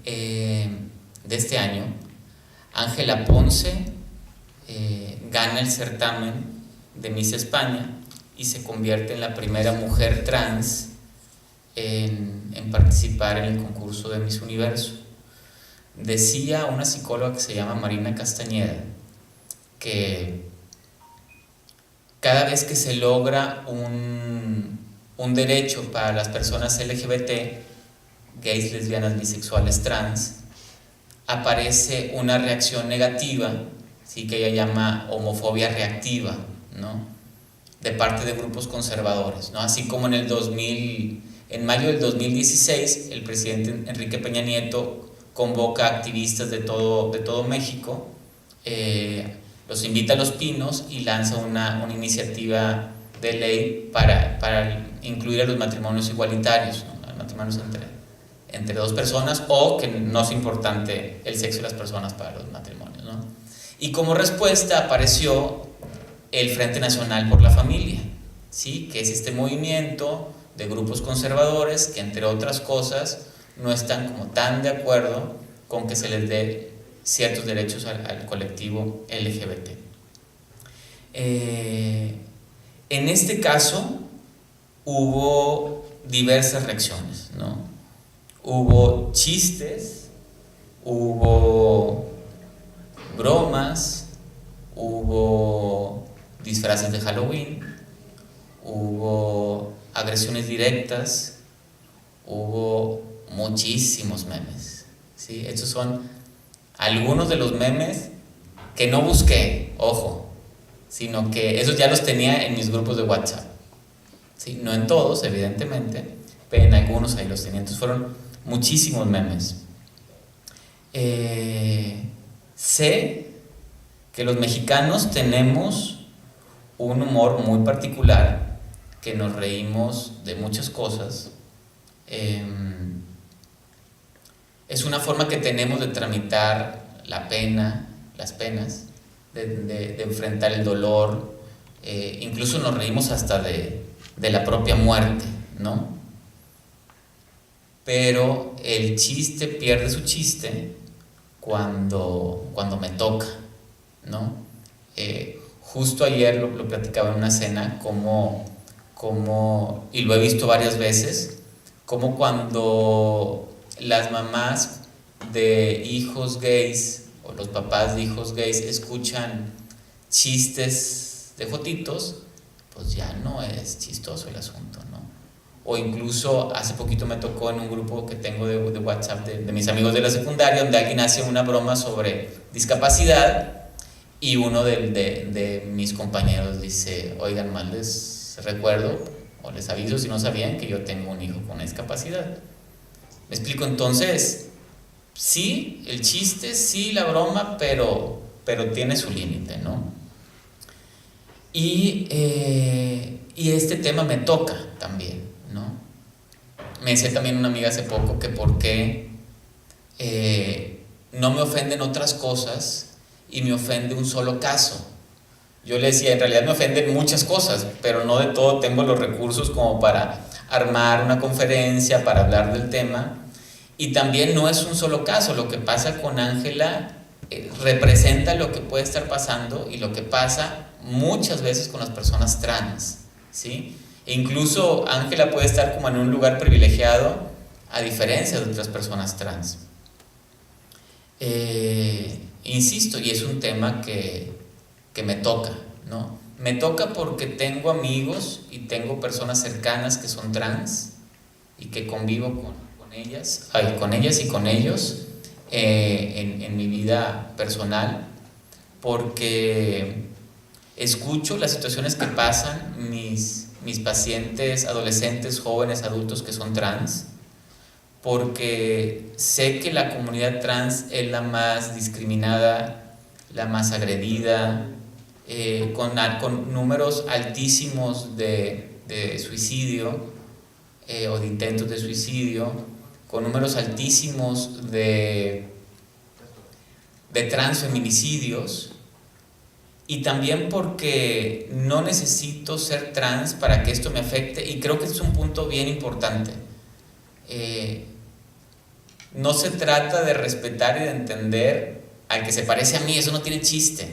de este año, Ángela Ponce gana el certamen de Miss España y se convierte en la primera mujer trans en participar en el concurso de Miss Universo. Decía una psicóloga que se llama Marina Castañeda que cada vez que se logra un derecho para las personas LGBT, gays, lesbianas, bisexuales, trans, aparece una reacción negativa, ¿sí?, que ella llama homofobia reactiva, ¿no?, de parte de grupos conservadores, ¿no? Así como en mayo del 2016, el presidente Enrique Peña Nieto convoca a activistas de todo México, los invita a Los Pinos y lanza una iniciativa de ley para incluir a los matrimonios igualitarios, ¿no?, matrimonios entre dos personas, o que no es importante el sexo de las personas para los matrimonios, ¿no? Y como respuesta apareció el Frente Nacional por la Familia, ¿sí?, que es este movimiento de grupos conservadores que, entre otras cosas, no están como tan de acuerdo con que se les dé ciertos derechos al colectivo LGBT. En este caso hubo diversas reacciones, ¿no? Hubo chistes, hubo bromas, hubo disfraces de Halloween, hubo agresiones directas, hubo muchísimos memes, ¿sí? Estos son algunos de los memes que no busqué, ojo, sino que esos ya los tenía en mis grupos de WhatsApp, ¿sí? No en todos, evidentemente, pero en algunos ahí los tenía. Entonces fueron muchísimos memes. Sé que los mexicanos tenemos un humor muy particular, que nos reímos de muchas cosas. Es una forma que tenemos de tramitar la pena, las penas, de enfrentar el dolor, incluso nos reímos hasta de la propia muerte, ¿no? Pero el chiste pierde su chiste cuando me toca, ¿no? Justo ayer lo platicaba en una cena, y lo he visto varias veces, como cuando las mamás de hijos gays o los papás de hijos gays escuchan chistes de jotitos, pues ya no es chistoso el asunto, ¿no? O incluso hace poquito me tocó en un grupo que tengo de WhatsApp de mis amigos de la secundaria, donde alguien hace una broma sobre discapacidad y uno de mis compañeros dice: oigan, mal les recuerdo o les aviso si no sabían que yo tengo un hijo con una discapacidad. ¿Me explico? Entonces, sí, el chiste, sí, la broma, pero tiene su límite, ¿no? Y este tema me toca también, ¿no? Me decía también una amiga hace poco que por qué no me ofenden otras cosas y me ofende un solo caso. Yo le decía, en realidad me ofenden muchas cosas, pero no de todo tengo los recursos como para armar una conferencia, para hablar del tema. Y también no es un solo caso. Lo que pasa con Ángela representa lo que puede estar pasando y lo que pasa muchas veces con las personas trans, ¿sí? E incluso Ángela puede estar como en un lugar privilegiado a diferencia de otras personas trans. Insisto, y es un tema que me toca, ¿no? Me toca porque tengo amigos y tengo personas cercanas que son trans y que convivo con ellas y con ellos en mi vida personal, porque escucho las situaciones que pasan mis pacientes adolescentes, jóvenes, adultos que son trans, porque sé que la comunidad trans es la más discriminada, la más agredida, con números altísimos de suicidio o de intentos de suicidio, con números altísimos de transfeminicidios, y también porque no necesito ser trans para que esto me afecte, y creo que es un punto bien importante. no se trata de respetar y de entender al que se parece a mí, eso no tiene chiste,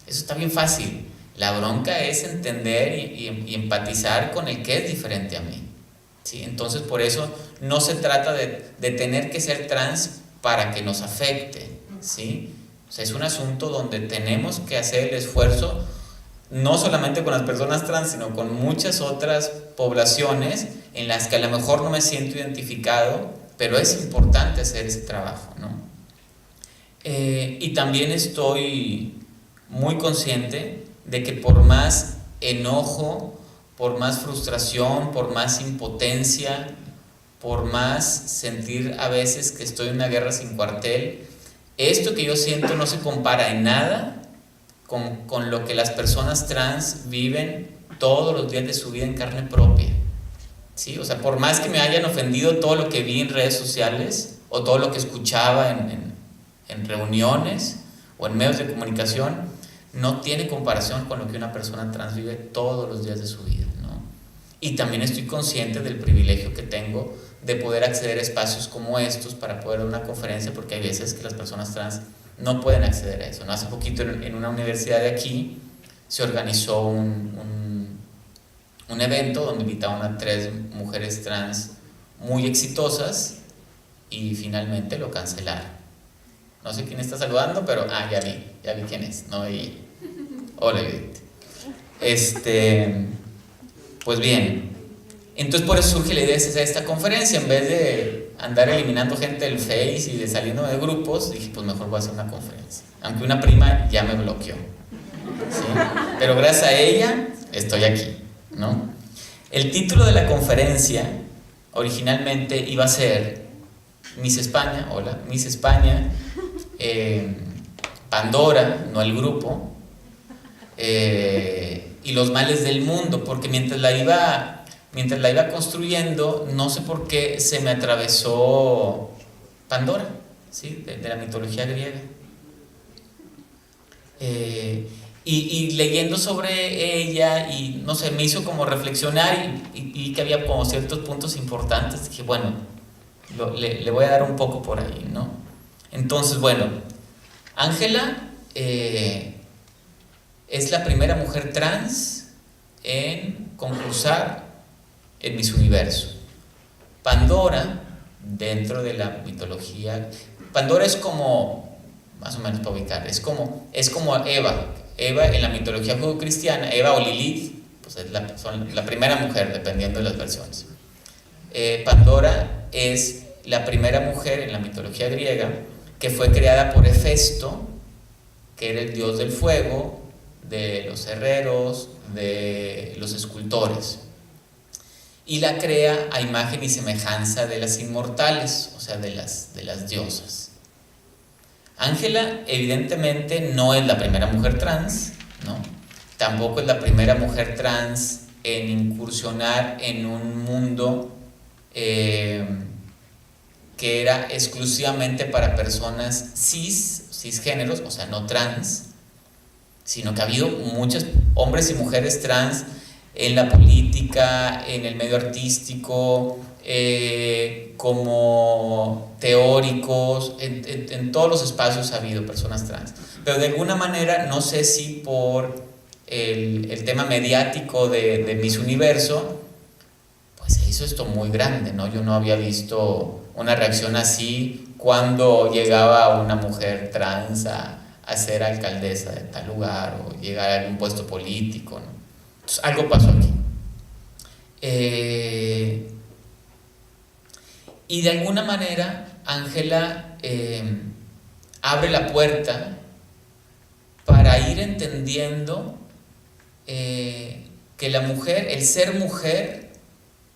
eso está bien fácil. La bronca es entender y empatizar con el que es diferente a mí, ¿sí? Entonces por eso no se trata de tener que ser trans para que nos afecte, ¿sí? O sea, es un asunto donde tenemos que hacer el esfuerzo, no solamente con las personas trans, sino con muchas otras poblaciones en las que a lo mejor no me siento identificado, pero es importante hacer ese trabajo, ¿no? Y también estoy muy consciente de que por más enojo, por más frustración, por más impotencia, por más sentir a veces que estoy en una guerra sin cuartel, esto que yo siento no se compara en nada con lo que las personas trans viven todos los días de su vida en carne propia, ¿sí? O sea, por más que me hayan ofendido todo lo que vi en redes sociales o todo lo que escuchaba en reuniones o en medios de comunicación, no tiene comparación con lo que una persona trans vive todos los días de su vida, ¿no? Y también estoy consciente del privilegio que tengo de poder acceder a espacios como estos para poder dar una conferencia, porque hay veces que las personas trans no pueden acceder a eso, ¿no? Hace poquito en una universidad de aquí se organizó un evento donde invitaron a 3 mujeres trans muy exitosas y finalmente lo cancelaron. No sé quién está saludando, pero ya vi quién es, no veía. Hola, Judith. Pues bien, entonces por eso surge la idea de hacer esta conferencia. En vez de andar eliminando gente del Face y de saliendo de grupos, dije, pues mejor voy a hacer una conferencia. Aunque una prima ya me bloqueó, ¿sí? Pero gracias a ella estoy aquí, ¿no? El título de la conferencia originalmente iba a ser Miss España, hola, Miss España, Pandora, no el grupo, y los males del mundo, porque mientras la iba construyendo, no sé por qué se me atravesó Pandora, ¿sí? de la mitología griega. Y leyendo sobre ella, y no sé, me hizo como reflexionar y que había como ciertos puntos importantes. Dije, bueno, le voy a dar un poco por ahí, ¿no? Entonces, bueno, Ángela es la primera mujer trans en concursar en Miss Universo. Pandora, dentro de la mitología, Pandora es como, más o menos para ubicar, es como Eva en la mitología judeocristiana, Eva o Lilith, pues son la primera mujer, dependiendo de las versiones. Pandora es la primera mujer en la mitología griega que fue creada por Hefesto, que era el dios del fuego, de los herreros, de los escultores, y la crea a imagen y semejanza de las inmortales, o sea, de las diosas. Ángela evidentemente no es la primera mujer trans, ¿no? Tampoco es la primera mujer trans en incursionar en un mundo que era exclusivamente para personas cisgéneros, o sea, no trans, sino que ha habido muchos hombres y mujeres trans en la política, en el medio artístico, como teóricos, en todos los espacios ha habido personas trans. Pero de alguna manera, no sé si por el tema mediático de Miss Universo, pues se hizo esto muy grande, ¿no? Yo no había visto una reacción así cuando llegaba una mujer trans a ser alcaldesa de tal lugar o llegar a algún puesto político, ¿no? Entonces, algo pasó aquí. Y de alguna manera Ángela abre la puerta para ir entendiendo que la mujer, el ser mujer,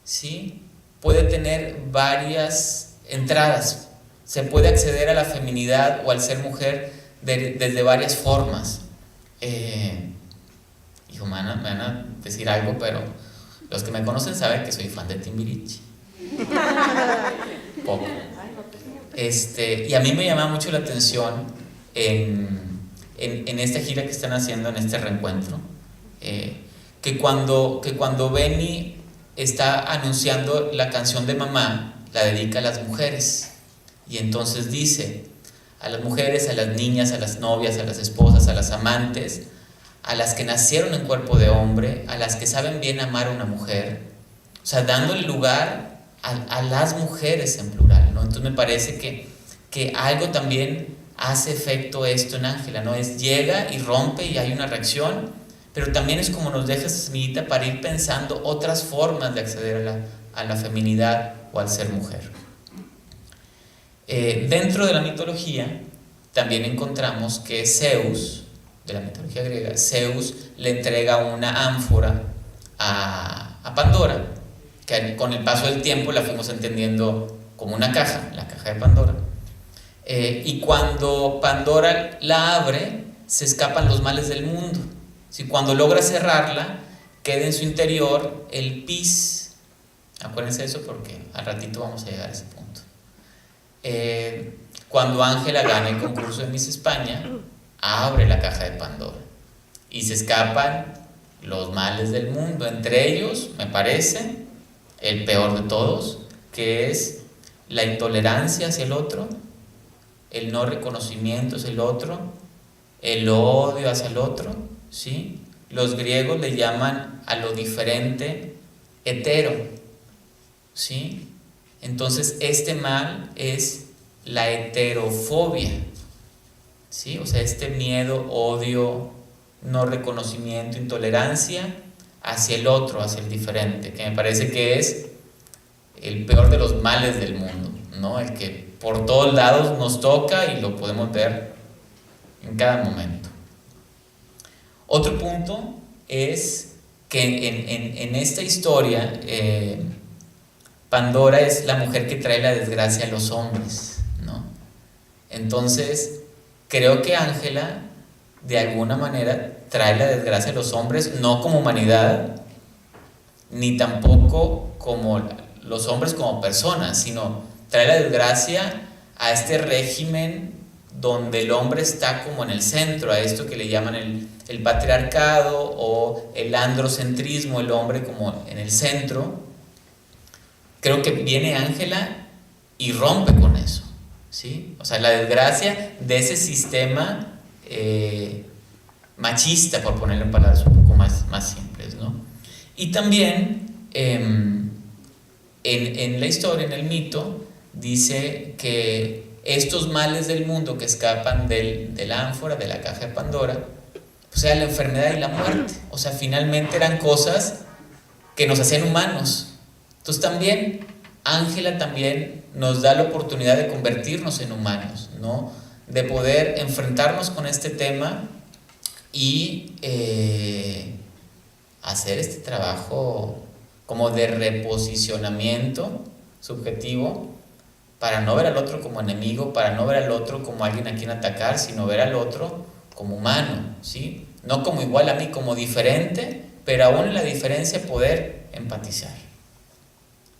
¿sí?, puede tener varias entradas. Se puede acceder a la feminidad o al ser mujer desde varias formas. Hijo, me van a decir algo, pero los que me conocen saben que soy fan de Timbiriche. Poco. Y a mí me llama mucho la atención en esta gira que están haciendo, en este reencuentro, que cuando Benny está anunciando la canción de Mamá, la dedica a las mujeres. Y entonces dice: a las mujeres, a las niñas, a las novias, a las esposas, a las amantes, a las que nacieron en cuerpo de hombre, a las que saben bien amar a una mujer, o sea, dándole lugar a las mujeres en plural, ¿no? Entonces me parece que algo también hace efecto esto en Ángela, ¿no? Llega y rompe y hay una reacción, pero también es como nos deja esta semillita para ir pensando otras formas de acceder a la feminidad o al ser mujer. Dentro de la mitología también encontramos que Zeus, de la mitología griega, Zeus le entrega una ánfora a Pandora, que con el paso del tiempo la fuimos entendiendo como una caja, la caja de Pandora. Y cuando Pandora la abre, se escapan los males del mundo. Si cuando logra cerrarla, queda en su interior el pis. Acuérdense de eso porque al ratito vamos a llegar a ese punto. Cuando Ángela gana el concurso de Miss España, abre la caja de Pandora y se escapan los males del mundo. Entre ellos, me parece, el peor de todos, que es la intolerancia hacia el otro, el no reconocimiento hacia el otro, el odio hacia el otro, ¿sí? Los griegos le llaman a lo diferente hetero, ¿sí? Entonces este mal es la heterofobia, ¿sí? O sea, este miedo, odio, no reconocimiento, intolerancia hacia el otro, hacia el diferente, que me parece que es el peor de los males del mundo, ¿no? El que por todos lados nos toca y lo podemos ver en cada momento. Otro punto es que en esta historia Pandora es la mujer que trae la desgracia a los hombres, ¿no? Entonces creo que Ángela de alguna manera trae la desgracia a los hombres, no como humanidad, ni tampoco como los hombres como personas, sino trae la desgracia a este régimen donde el hombre está como en el centro, a esto que le llaman el patriarcado o el androcentrismo, el hombre como en el centro. Creo que viene Ángela y rompe con eso, ¿sí? O sea, la desgracia de ese sistema machista, por ponerlo en palabras un poco más simples, ¿no? Y también en la historia, en el mito, dice que estos males del mundo que escapan de la ánfora, de la caja de Pandora, o sea, la enfermedad y la muerte, o sea, finalmente eran cosas que nos hacían humanos. Entonces también Ángela también nos da la oportunidad de convertirnos en humanos, ¿no? De poder enfrentarnos con este tema y hacer este trabajo como de reposicionamiento subjetivo para no ver al otro como enemigo, para no ver al otro como alguien a quien atacar, sino ver al otro como humano, ¿sí? No como igual a mí, como diferente, pero aún en la diferencia poder empatizar.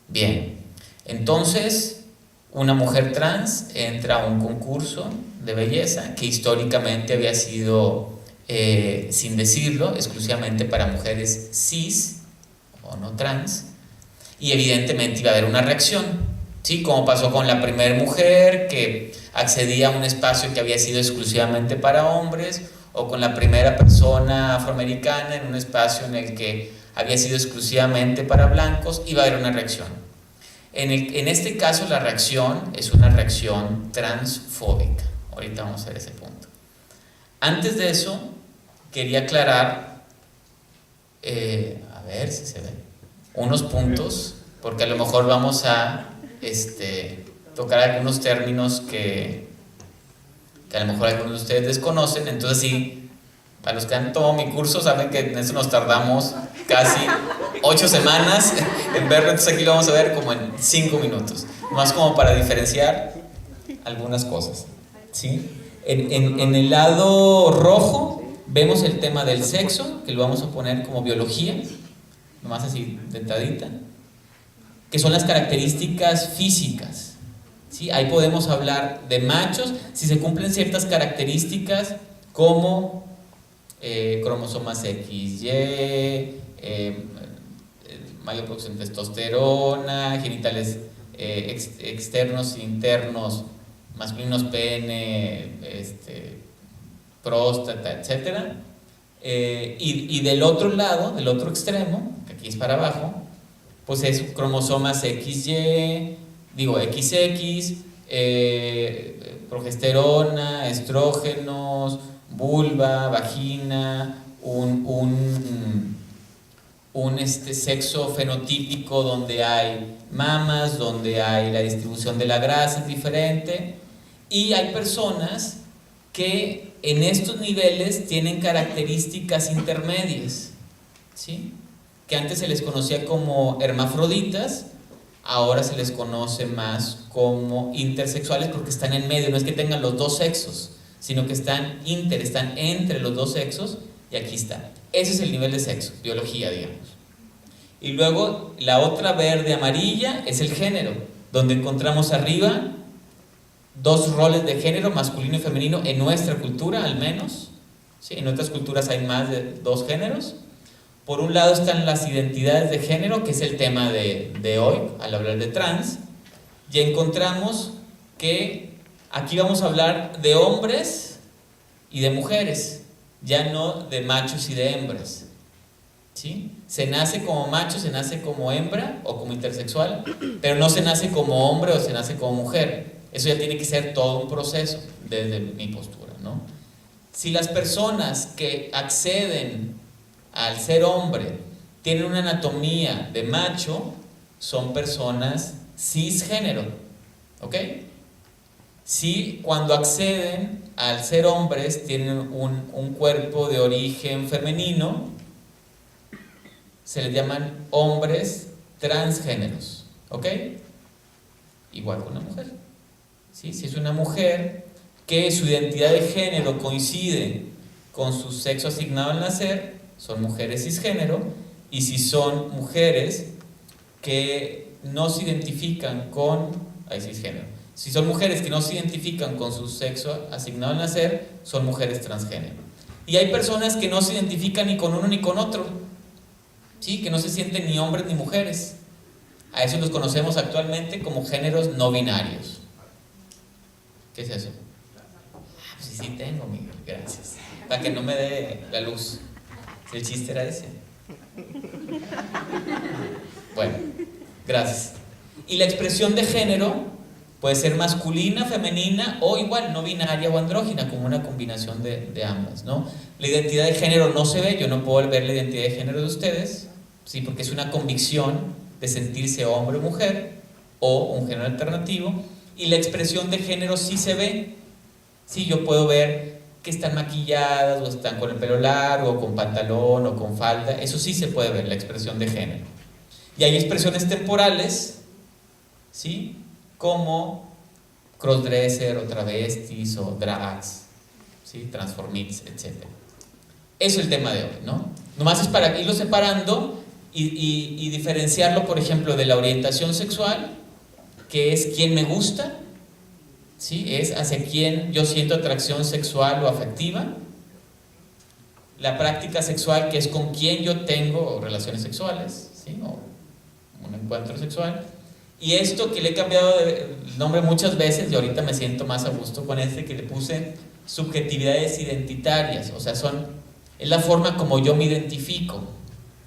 Bien, entonces una mujer trans entra a un concurso de belleza que históricamente había sido, sin decirlo, exclusivamente para mujeres cis o no trans, y evidentemente iba a haber una reacción, ¿sí? Como pasó con la primera mujer que accedía a un espacio que había sido exclusivamente para hombres, o con la primera persona afroamericana en un espacio en el que había sido exclusivamente para blancos, iba a haber una reacción. En este caso la reacción es una reacción transfóbica. Ahorita vamos a ver ese punto. Antes de eso, quería aclarar, a ver si se ve, unos puntos, porque a lo mejor vamos a tocar algunos términos que a lo mejor algunos de ustedes desconocen. Entonces sí, a los que han tomado mi curso saben que en eso nos tardamos casi 8 semanas en verlo, entonces aquí lo vamos a ver como en 5 minutos, más como para diferenciar algunas cosas, ¿sí? En el lado rojo vemos el tema del sexo, que lo vamos a poner como biología, nomás así detadita, que son las características físicas, ¿sí? Ahí podemos hablar de machos si se cumplen ciertas características como cromosomas XY, mayor producción de testosterona, genitales externos e internos masculinos pene, próstata, etc. Y del otro lado, del otro extremo, que aquí es para abajo, pues es cromosomas XX, XX, progesterona, estrógenos, vulva, vagina, un sexo fenotípico donde hay mamas, donde hay la distribución de la grasa es diferente, y hay personas que en estos niveles tienen características intermedias, ¿sí? Que antes se les conocía como hermafroditas, ahora se les conoce más como intersexuales porque están en medio, no es que tengan los dos sexos, sino que están entre los dos sexos, y aquí está. Ese es el nivel de sexo, biología, digamos. Y luego la otra verde amarilla es el género, donde encontramos arriba dos roles de género, masculino y femenino, en nuestra cultura al menos, ¿sí? En otras culturas hay más de dos géneros. Por un lado están las identidades de género, que es el tema de hoy, al hablar de trans, y encontramos que aquí vamos a hablar de hombres y de mujeres, ya no de machos y de hembras, ¿sí? Se nace como macho, se nace como hembra o como intersexual, pero no se nace como hombre o se nace como mujer. Eso ya tiene que ser todo un proceso desde mi postura, ¿no? Si las personas que acceden al ser hombre tienen una anatomía de macho, son personas cisgénero, ¿ok? Si cuando acceden al ser hombres tienen un cuerpo de origen femenino, se les llaman hombres transgéneros, ¿ok? Igual con una mujer, ¿sí? Si es una mujer que su identidad de género coincide con su sexo asignado al nacer, son mujeres cisgénero. Y si son mujeres que no se identifican con cisgénero, si son mujeres que no se identifican con su sexo asignado al nacer, son mujeres transgénero. Y hay personas que no se identifican ni con uno ni con otro, ¿sí? Que no se sienten ni hombres ni mujeres. A eso los conocemos actualmente como géneros no binarios. ¿Qué es eso? Pues sí tengo, Miguel, gracias. Para que no me dé la luz. El chiste era ese. Bueno, gracias. Y la expresión de género puede ser masculina, femenina o igual, no binaria o andrógina, como una combinación de ambas, ¿no? La identidad de género no se ve, yo no puedo ver la identidad de género de ustedes, ¿sí? Porque es una convicción de sentirse hombre o mujer o un género alternativo. Y la expresión de género sí se ve, sí, yo puedo ver que están maquilladas o están con el pelo largo o con pantalón o con falda, eso sí se puede ver, la expresión de género. Y hay expresiones temporales, ¿sí? Como crossdresser o travestis o drags, ¿sí? Transformits, etc. Eso es el tema de hoy, ¿no? Nomás es para irlo separando y diferenciarlo, por ejemplo, de la orientación sexual, que es quién me gusta, ¿sí? Es hacia quién yo siento atracción sexual o afectiva. La práctica sexual, que es con quién yo tengo relaciones sexuales, ¿sí? O un encuentro sexual. Y esto que le he cambiado de nombre muchas veces, y ahorita me siento más a gusto con este, que le puse subjetividades identitarias. O sea, es la forma como yo me identifico.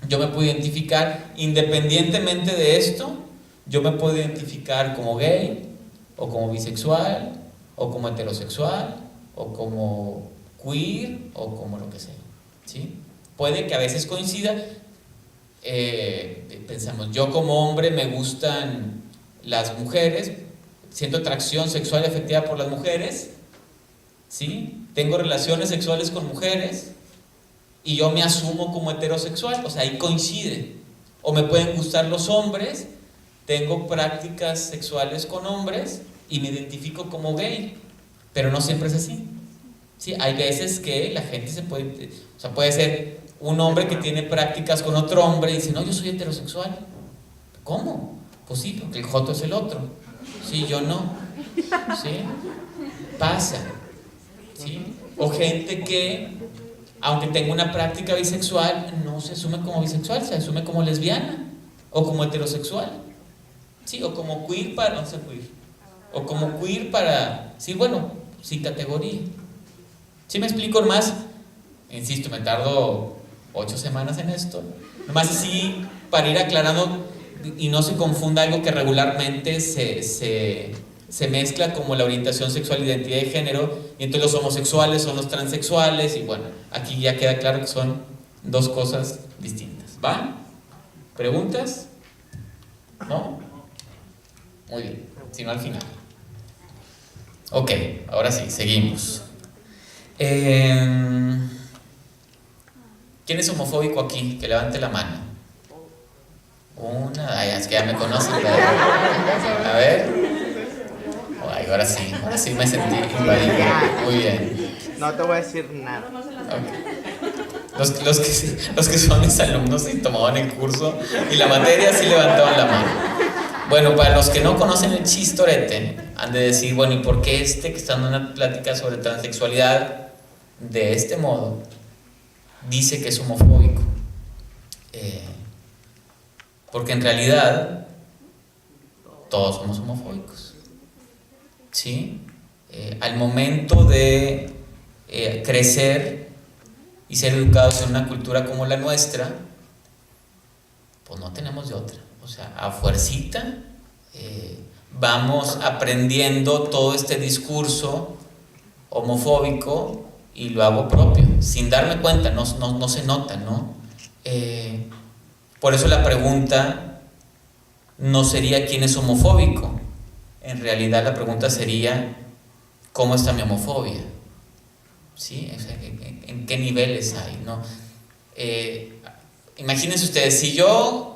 Yo me puedo identificar independientemente de esto. Yo me puedo identificar como gay, o como bisexual, o como heterosexual, o como queer, o como lo que sea, ¿sí? Puede que a veces coincida. Pensamos, yo como hombre me gustan las mujeres, siento atracción sexual y afectiva por las mujeres, ¿sí? Tengo relaciones sexuales con mujeres y yo me asumo como heterosexual, o sea, ahí coincide. O me pueden gustar los hombres, tengo prácticas sexuales con hombres y me identifico como gay, pero no siempre es así, ¿sí? Hay veces que la gente puede ser un hombre que tiene prácticas con otro hombre y dice, no, yo soy heterosexual. ¿Cómo? Pues sí, porque el joto es el otro. Sí, yo no. ¿Sí? Pasa. ¿Sí? O gente que, aunque tenga una práctica bisexual, no se asume como bisexual, se asume como lesbiana o como heterosexual. ¿Sí? O como queer para no ser queer. o como queer para decir, bueno, sin categoría. ¿Sí me explico? Más, insisto, me tardo 8 semanas en esto, nomás así para ir aclarando y no se confunda algo que regularmente se mezcla como la orientación sexual, identidad de género, y entonces los homosexuales son los transexuales, y bueno, aquí ya queda claro que son dos cosas distintas. ¿Va? ¿Preguntas? ¿No? Muy bien, si no al final. Ok, ahora sí, seguimos. ¿Quién es homofóbico aquí? Que levante la mano. Ay, es que ya me conocen. A ver. Ay, ahora sí me sentí invadido. Muy bien. No te voy a decir nada. Okay. Los que son mis alumnos y tomaban el curso y la materia sí levantaban la mano. Bueno, para los que no conocen el chistorete, han de decir, bueno, ¿y por qué que está dando una plática sobre transexualidad de este modo dice que es homofóbico? Porque en realidad todos somos homofóbicos, ¿sí? Al momento de crecer y ser educados en una cultura como la nuestra, pues no tenemos de otra. O sea, a fuercita vamos aprendiendo todo este discurso homofóbico y lo hago propio, sin darme cuenta, no se nota, ¿no? Por eso la pregunta no sería ¿quién es homofóbico? En realidad la pregunta sería ¿cómo está mi homofobia? ¿Sí? ¿En qué niveles hay? ¿No? Imagínense ustedes, si yo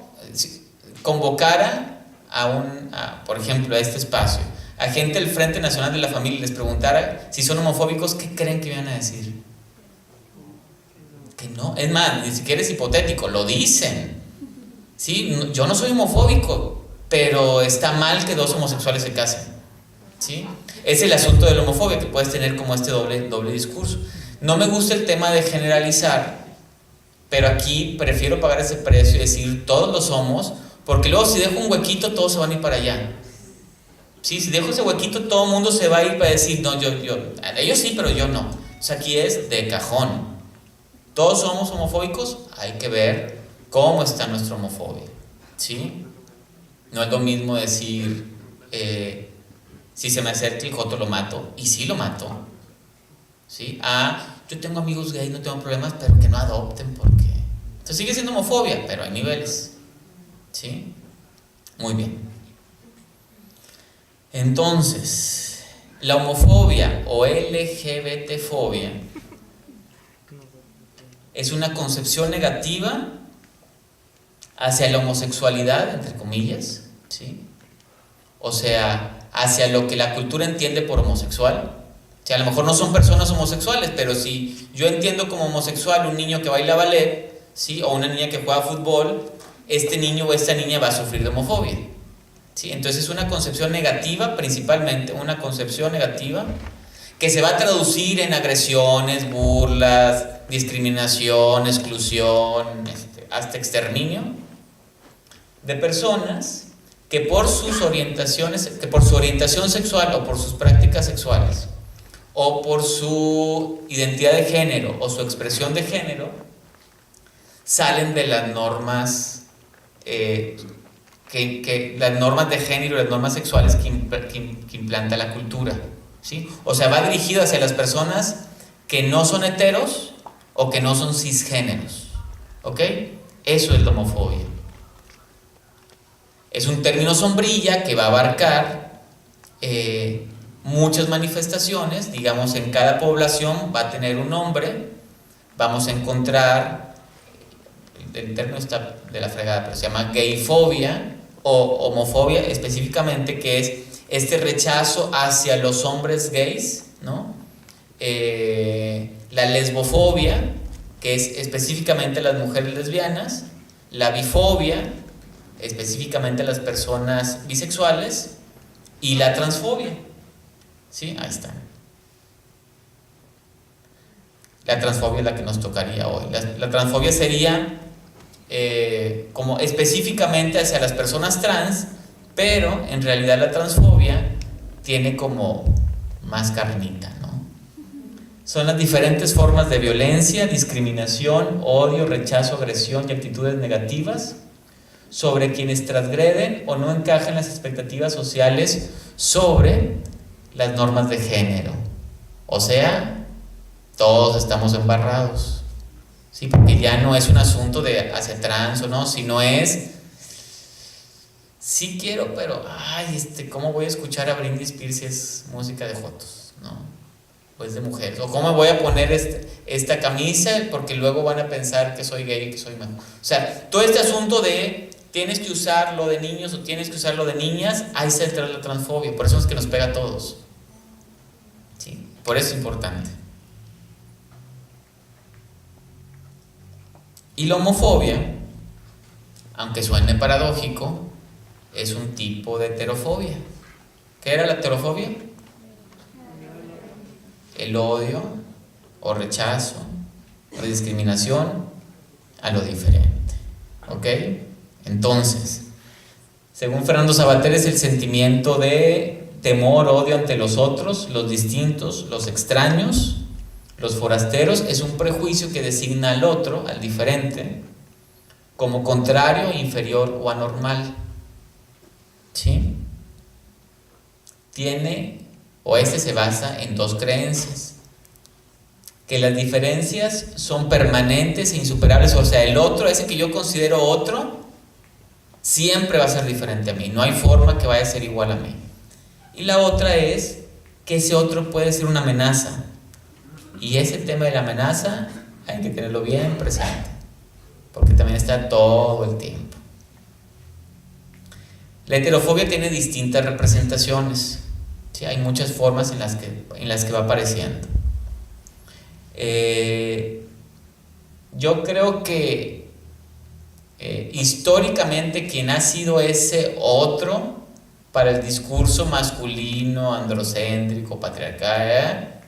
convocara por ejemplo, a este espacio, a gente del Frente Nacional de la Familia y les preguntara si son homofóbicos, ¿qué creen que iban a decir? Que no. Es más, ni siquiera es hipotético, lo dicen. ¿Sí? Yo no soy homofóbico, pero está mal que dos homosexuales se casen. ¿Sí? Es el asunto de la homofobia, que puedes tener como este doble discurso. No me gusta el tema de generalizar, pero aquí prefiero pagar ese precio y decir todos lo somos, porque luego si dejo un huequito todos se van a ir para allá. ¿Sí? Si dejo ese huequito todo el mundo se va a ir para decir no, ellos sí, pero yo no. O sea, aquí es de cajón. Todos somos homofóbicos, hay que ver cómo está nuestra homofobia. ¿Sí? No es lo mismo decir si se me acerca el joto lo mato, y sí lo mato. ¿Sí? Yo tengo amigos gays, no tengo problemas, pero que no adopten porque... Entonces sigue siendo homofobia, pero hay niveles. ¿Sí? Muy bien. Entonces, la homofobia o LGBTfobia es una concepción negativa hacia la homosexualidad, entre comillas, ¿sí? O sea, hacia lo que la cultura entiende por homosexual. O sea, a lo mejor no son personas homosexuales, pero si yo entiendo como homosexual un niño que baila ballet, ¿sí? O una niña que juega fútbol, este niño o esta niña va a sufrir de homofobia. ¿Sí? Entonces es una concepción negativa, principalmente una concepción negativa que se va a traducir en agresiones, burlas, discriminación, exclusión, hasta exterminio de personas que por sus orientaciones, que por su orientación sexual o por sus prácticas sexuales o por su identidad de género o su expresión de género salen de las normas las normas de género, las normas sexuales que implanta la cultura, ¿sí? O sea, va dirigido hacia las personas que no son heteros o que no son cisgéneros, ¿ok? Eso es la homofobia. Es un término sombrilla que va a abarcar muchas manifestaciones, digamos, en cada población va a tener un nombre, vamos a encontrar, el término está de la fregada, pero se llama gayfobia o homofobia específicamente, que es este rechazo hacia los hombres gays, ¿no? La lesbofobia, que es específicamente las mujeres lesbianas, la bifobia, específicamente las personas bisexuales, y la transfobia. ¿Sí? Ahí está. La transfobia es la que nos tocaría hoy. La transfobia sería como específicamente hacia las personas trans, pero en realidad la transfobia tiene como más carnita, ¿no? Son las diferentes formas de violencia, discriminación, odio, rechazo, agresión y actitudes negativas sobre quienes transgreden o no encajan en las expectativas sociales sobre las normas de género. O sea, todos estamos embarrados, ¿sí? Porque ya no es un asunto de hacia trans o no, sino es, sí quiero, pero, ¿cómo voy a escuchar a Britney Spears si es música de jotos, ¿no? O es de mujeres. O cómo voy a poner esta camisa porque luego van a pensar que soy gay y que soy mejor. O sea, todo este asunto de tienes que usarlo de niños o tienes que usarlo de niñas, ahí se entra la transfobia. Por eso es que nos pega a todos. ¿Sí? Por eso es importante. Y la homofobia, aunque suene paradójico, es un tipo de heterofobia. ¿Qué era la heterofobia? El odio o rechazo o discriminación a lo diferente. ¿Ok? Entonces, según Fernando Sabater, es el sentimiento de temor, odio ante los otros, los distintos, los extraños, los forasteros. Es un prejuicio que designa al otro, al diferente, como contrario, inferior o anormal. ¿Sí? Se basa en dos creencias: que las diferencias son permanentes e insuperables, o sea, el otro, ese que yo considero otro, siempre va a ser diferente a mí, no hay forma que vaya a ser igual a mí. Y la otra es que ese otro puede ser una amenaza, y ese tema de la amenaza hay que tenerlo bien presente, porque también está todo el tiempo. La heterofobia tiene distintas representaciones, ¿sí? Hay muchas formas en las que va apareciendo. Yo creo que históricamente quien ha sido ese otro para el discurso masculino, androcéntrico, patriarcal,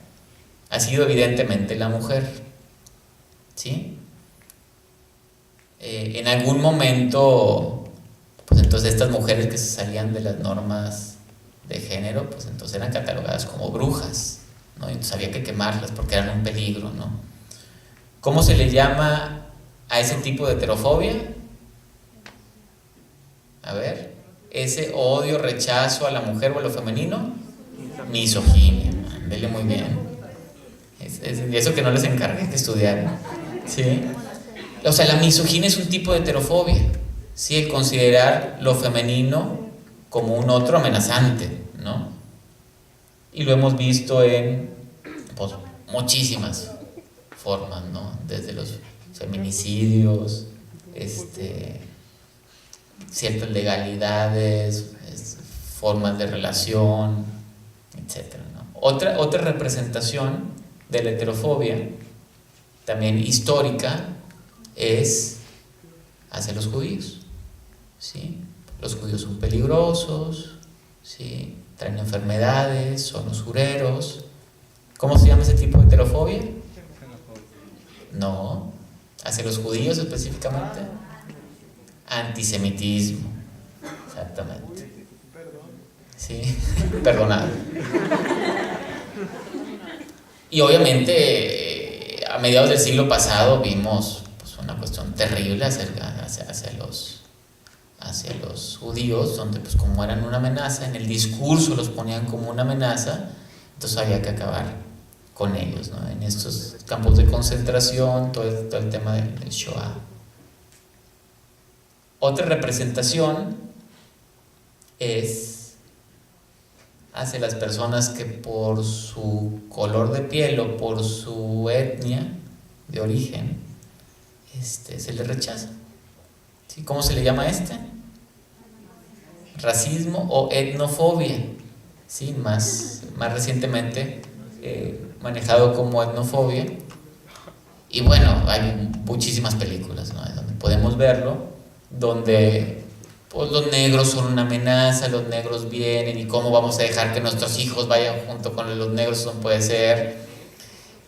ha sido evidentemente la mujer, ¿sí? En algún momento, pues entonces estas mujeres que se salían de las normas de género, pues entonces eran catalogadas como brujas, ¿no? Y entonces había que quemarlas porque eran un peligro, ¿no? ¿Cómo se le llama a ese tipo de heterofobia? A ver, ese odio, rechazo a la mujer o a lo femenino, misoginia. Vele muy bien. Y eso que no les encargué que estudiaran, ¿sí? O sea, la misoginia es un tipo de heterofobia, ¿sí? El considerar lo femenino como un otro amenazante, ¿no? Y lo hemos visto en, pues, muchísimas formas, ¿no? Desde los feminicidios, ciertas legalidades, formas de relación, etc., ¿no? Otra representación de la heterofobia, también histórica, es hacia los judíos, ¿sí? Los judíos son peligrosos, ¿sí? Traen enfermedades, son usureros. ¿Cómo se llama ese tipo de heterofobia? No, hacia los judíos específicamente. Antisemitismo, exactamente. Sí, perdonado. Y obviamente a mediados del siglo pasado vimos, pues, una cuestión terrible hacia los judíos, donde, pues, como eran una amenaza, en el discurso los ponían como una amenaza, entonces había que acabar con ellos, ¿no? En estos campos de concentración, todo el tema del Shoah. Otra representación es hacia las personas que por su color de piel o por su etnia de origen se les rechaza, ¿sí? ¿Cómo se le llama racismo o etnofobia, ¿sí? Más recientemente manejado como etnofobia. Y bueno, hay muchísimas películas, ¿no? Donde podemos verlo, donde, pues, los negros son una amenaza, los negros vienen y cómo vamos a dejar que nuestros hijos vayan junto con los negros, no puede ser.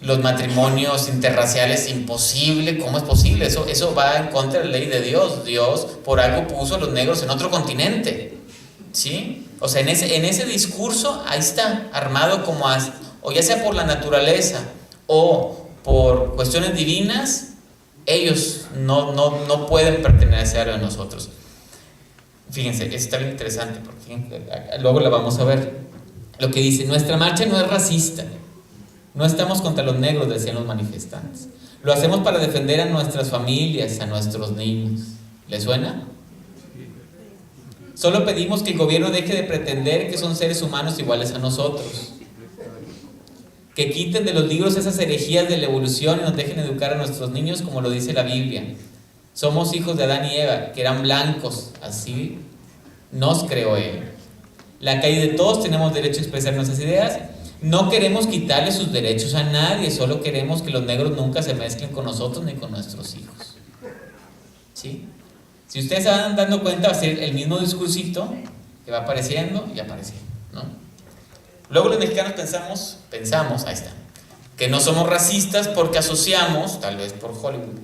Los matrimonios interraciales, imposible, ¿cómo es posible? Eso va en contra de la ley de Dios. Dios por algo puso a los negros en otro continente, ¿sí? O sea, en ese discurso, ahí está, armado como o ya sea por la naturaleza o por cuestiones divinas, ellos no pueden pertenecer a nosotros. Fíjense, está bien interesante, porque luego la vamos a ver. Lo que dice: nuestra marcha no es racista, no estamos contra los negros, decían los manifestantes. Lo hacemos para defender a nuestras familias, a nuestros niños. ¿Les suena? Solo pedimos que el gobierno deje de pretender que son seres humanos iguales a nosotros. Que quiten de los libros esas herejías de la evolución y nos dejen educar a nuestros niños como lo dice la Biblia. Somos hijos de Adán y Eva, que eran blancos, así nos creó Él. La calle de todos, tenemos derecho a expresar nuestras ideas. No queremos quitarle sus derechos a nadie, solo queremos que los negros nunca se mezclen con nosotros ni con nuestros hijos. ¿Sí? Si ustedes se van dando cuenta, va a ser el mismo discursito que va apareciendo y apareciendo, ¿no? Luego los mexicanos pensamos, ahí está, que no somos racistas porque asociamos, tal vez por Hollywood,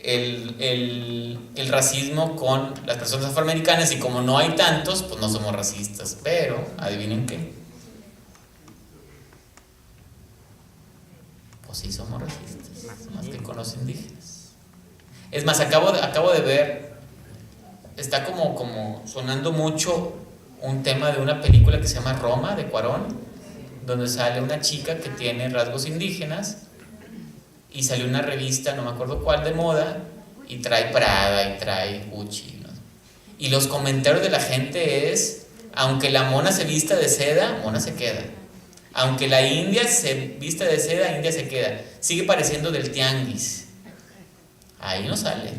el racismo con las personas afroamericanas, y como no hay tantos, pues no somos racistas. Pero, adivinen qué, pues sí somos racistas, más que con los indígenas. Es más, acabo de ver, está como sonando mucho un tema de una película que se llama Roma, de Cuarón, donde sale una chica que tiene rasgos indígenas, y salió una revista, no me acuerdo cuál, de moda, y trae Prada y trae Gucci, ¿no? Y los comentarios de la gente es: aunque la mona se vista de seda, mona se queda. Aunque la india se vista de seda, india se queda. Sigue pareciendo del tianguis. Ahí no sale,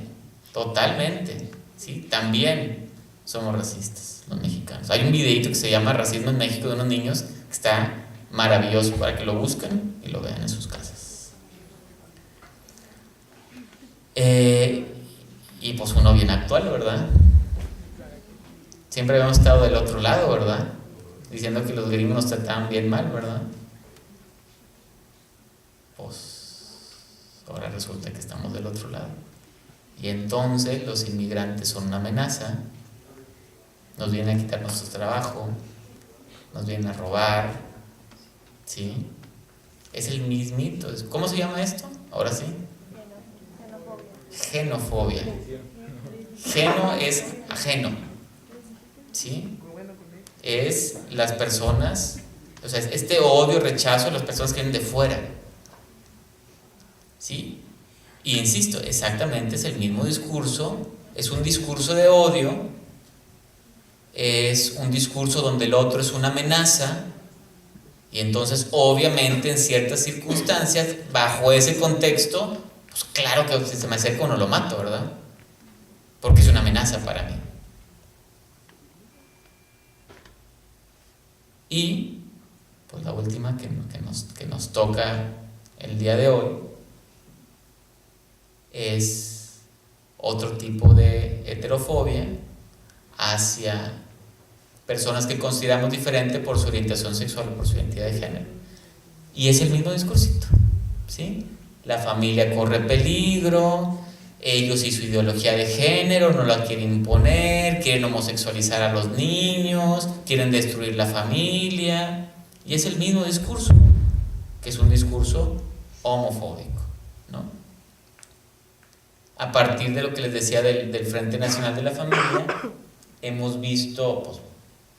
totalmente, ¿sí? También somos racistas los mexicanos. Hay un videito que se llama Racismo en México, de unos niños, que está maravilloso, para que lo busquen y lo vean en sus casas. Y pues uno bien actual, ¿verdad? Siempre habíamos estado del otro lado, ¿verdad? Diciendo que los gringos nos trataban bien mal, ¿verdad? Pues ahora resulta que estamos del otro lado. Y entonces los inmigrantes son una amenaza. Nos vienen a quitar nuestro trabajo, nos vienen a robar, ¿sí? Es el mismito. ¿Cómo se llama esto? Ahora sí. Xenofobia. Geno es ajeno, ¿sí? Es las personas, o sea, este odio, rechazo a las personas que vienen de fuera, ¿sí? Y insisto, exactamente es el mismo discurso, es un discurso de odio. Es un discurso donde el otro es una amenaza, y entonces obviamente en ciertas circunstancias, bajo ese contexto, pues claro que si se me acerca uno lo mato, ¿verdad? Porque es una amenaza para mí. Y pues la última que nos toca el día de hoy es otro tipo de heterofobia hacia personas que consideramos diferente por su orientación sexual o por su identidad de género. Y es el mismo discursito, ¿sí? La familia corre peligro, ellos y su ideología de género no la quieren imponer, quieren homosexualizar a los niños, quieren destruir la familia. Y es el mismo discurso, que es un discurso homofóbico, ¿no? A partir de lo que les decía del Frente Nacional de la Familia, hemos visto pues,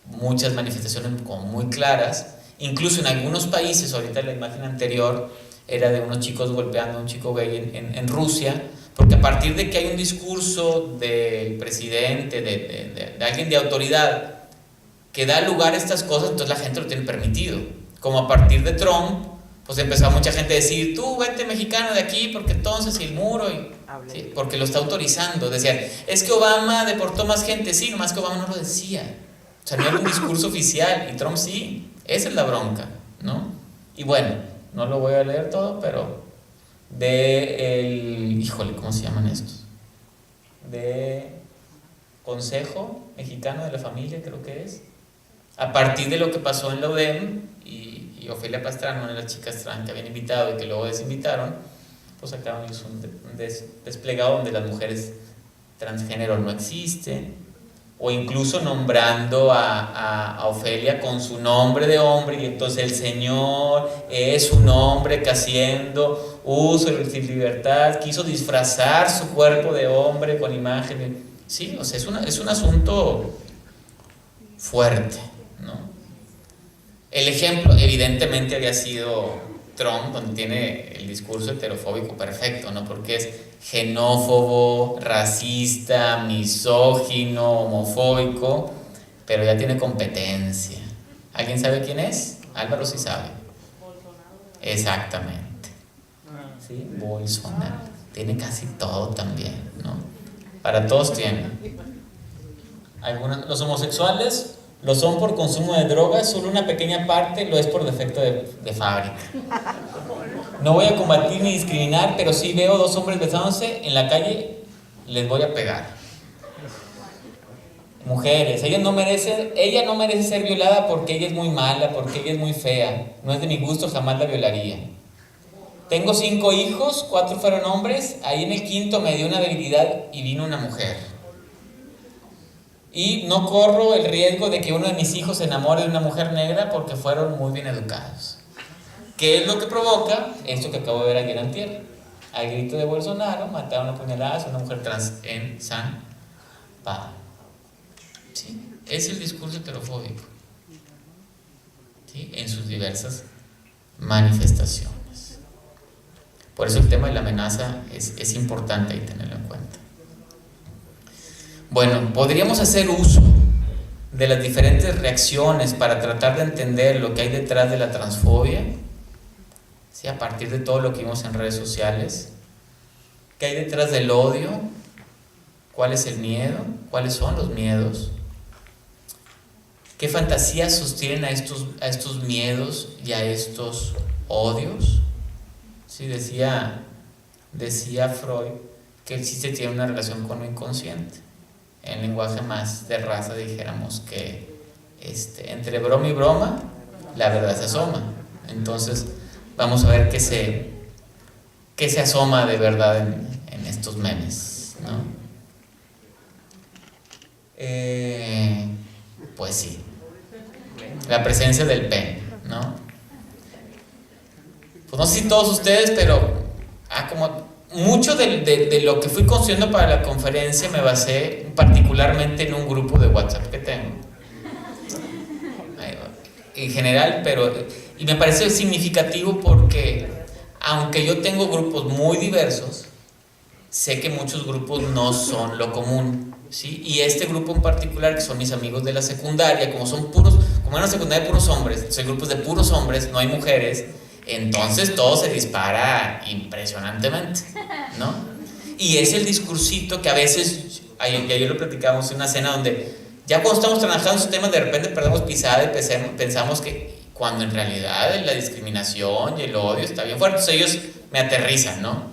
muchas manifestaciones como muy claras, incluso en algunos países. Ahorita la imagen anterior era de unos chicos golpeando a un chico gay en Rusia, porque a partir de que hay un discurso del presidente, de alguien de autoridad, que da lugar a estas cosas, entonces la gente lo tiene permitido. Como a partir de Trump, pues empezó mucha gente a decir: tú vete mexicano de aquí, porque entonces el muro, ¿sí? Porque lo está autorizando. Decían: es que Obama deportó más gente. Sí, nomás que Obama no lo decía, o sea, no era un discurso oficial, y Trump sí. Esa es la bronca, ¿no? Y bueno, no lo voy a leer todo, pero híjole, ¿cómo se llaman estos? De Consejo Mexicano de la Familia, creo que es. A partir de lo que pasó en la UDEM, y Ofelia Pastrana, una de las chicas trans que habían invitado y que luego desinvitaron, pues sacaron un desplegado donde las mujeres transgénero no existen, o incluso nombrando a Ofelia con su nombre de hombre, y entonces el Señor es un hombre que, haciendo uso de su libertad, quiso disfrazar su cuerpo de hombre con imagen. Sí, o sea, es un asunto fuerte, ¿no? El ejemplo evidentemente había sido Trump, donde tiene el discurso heterofóbico perfecto, ¿no? Porque es xenófobo, racista, misógino, homofóbico, pero ya tiene competencia. ¿Alguien sabe quién es? Álvaro sí sabe. Exactamente. ¿Sí? Bolsonaro. Tiene casi todo también, ¿no? Para todos tiene. Los homosexuales lo son por consumo de drogas, solo una pequeña parte lo es por defecto de fábrica. No voy a combatir ni discriminar, pero si veo dos hombres besándose en la calle, les voy a pegar. Mujeres, ella no merece ser violada porque ella es muy mala, porque ella es muy fea. No es de mi gusto, jamás la violaría. Tengo 5 hijos, 4 fueron hombres, ahí en el quinto me dio una debilidad y vino una mujer. Y no corro el riesgo de que uno de mis hijos se enamore de una mujer negra porque fueron muy bien educados. ¿Qué es lo que provoca? Esto que acabo de ver ayer antier. Al grito de Bolsonaro, mataron a puñaladas a una mujer trans en San Pablo. ¿Sí? Es el discurso heterofóbico, ¿sí? En sus diversas manifestaciones. Por eso el tema de la amenaza es importante ahí tenerlo en cuenta. Bueno, podríamos hacer uso de las diferentes reacciones para tratar de entender lo que hay detrás de la transfobia, ¿sí? A partir de todo lo que vimos en redes sociales. ¿Qué hay detrás del odio? ¿Cuál es el miedo? ¿Cuáles son los miedos? ¿Qué fantasías sostienen a estos miedos y a estos odios? Sí, decía Freud que el chiste tiene una relación con lo inconsciente. En lenguaje más de raza dijéramos que entre broma y broma la verdad se asoma. Entonces vamos a ver qué se asoma de verdad en estos memes, ¿no? Pues sí, la presencia del pene, ¿no? Pues no sé si todos ustedes, pero como mucho de lo que fui construyendo para la conferencia me basé particularmente en un grupo de WhatsApp que tengo en general, y me parece significativo porque aunque yo tengo grupos muy diversos, sé que muchos grupos no son lo común, ¿sí? Y este grupo en particular, que son mis amigos de la secundaria, como en la secundaria de puros hombres, son grupos de puros hombres, no hay mujeres, entonces todo se dispara impresionantemente, ¿no? Y es el discursito que a veces, ayer lo platicábamos en una cena donde ya cuando estamos trabajando en esos temas de repente perdemos pisada y pensamos que cuando en realidad la discriminación y el odio está bien fuerte, entonces ellos me aterrizan, ¿no?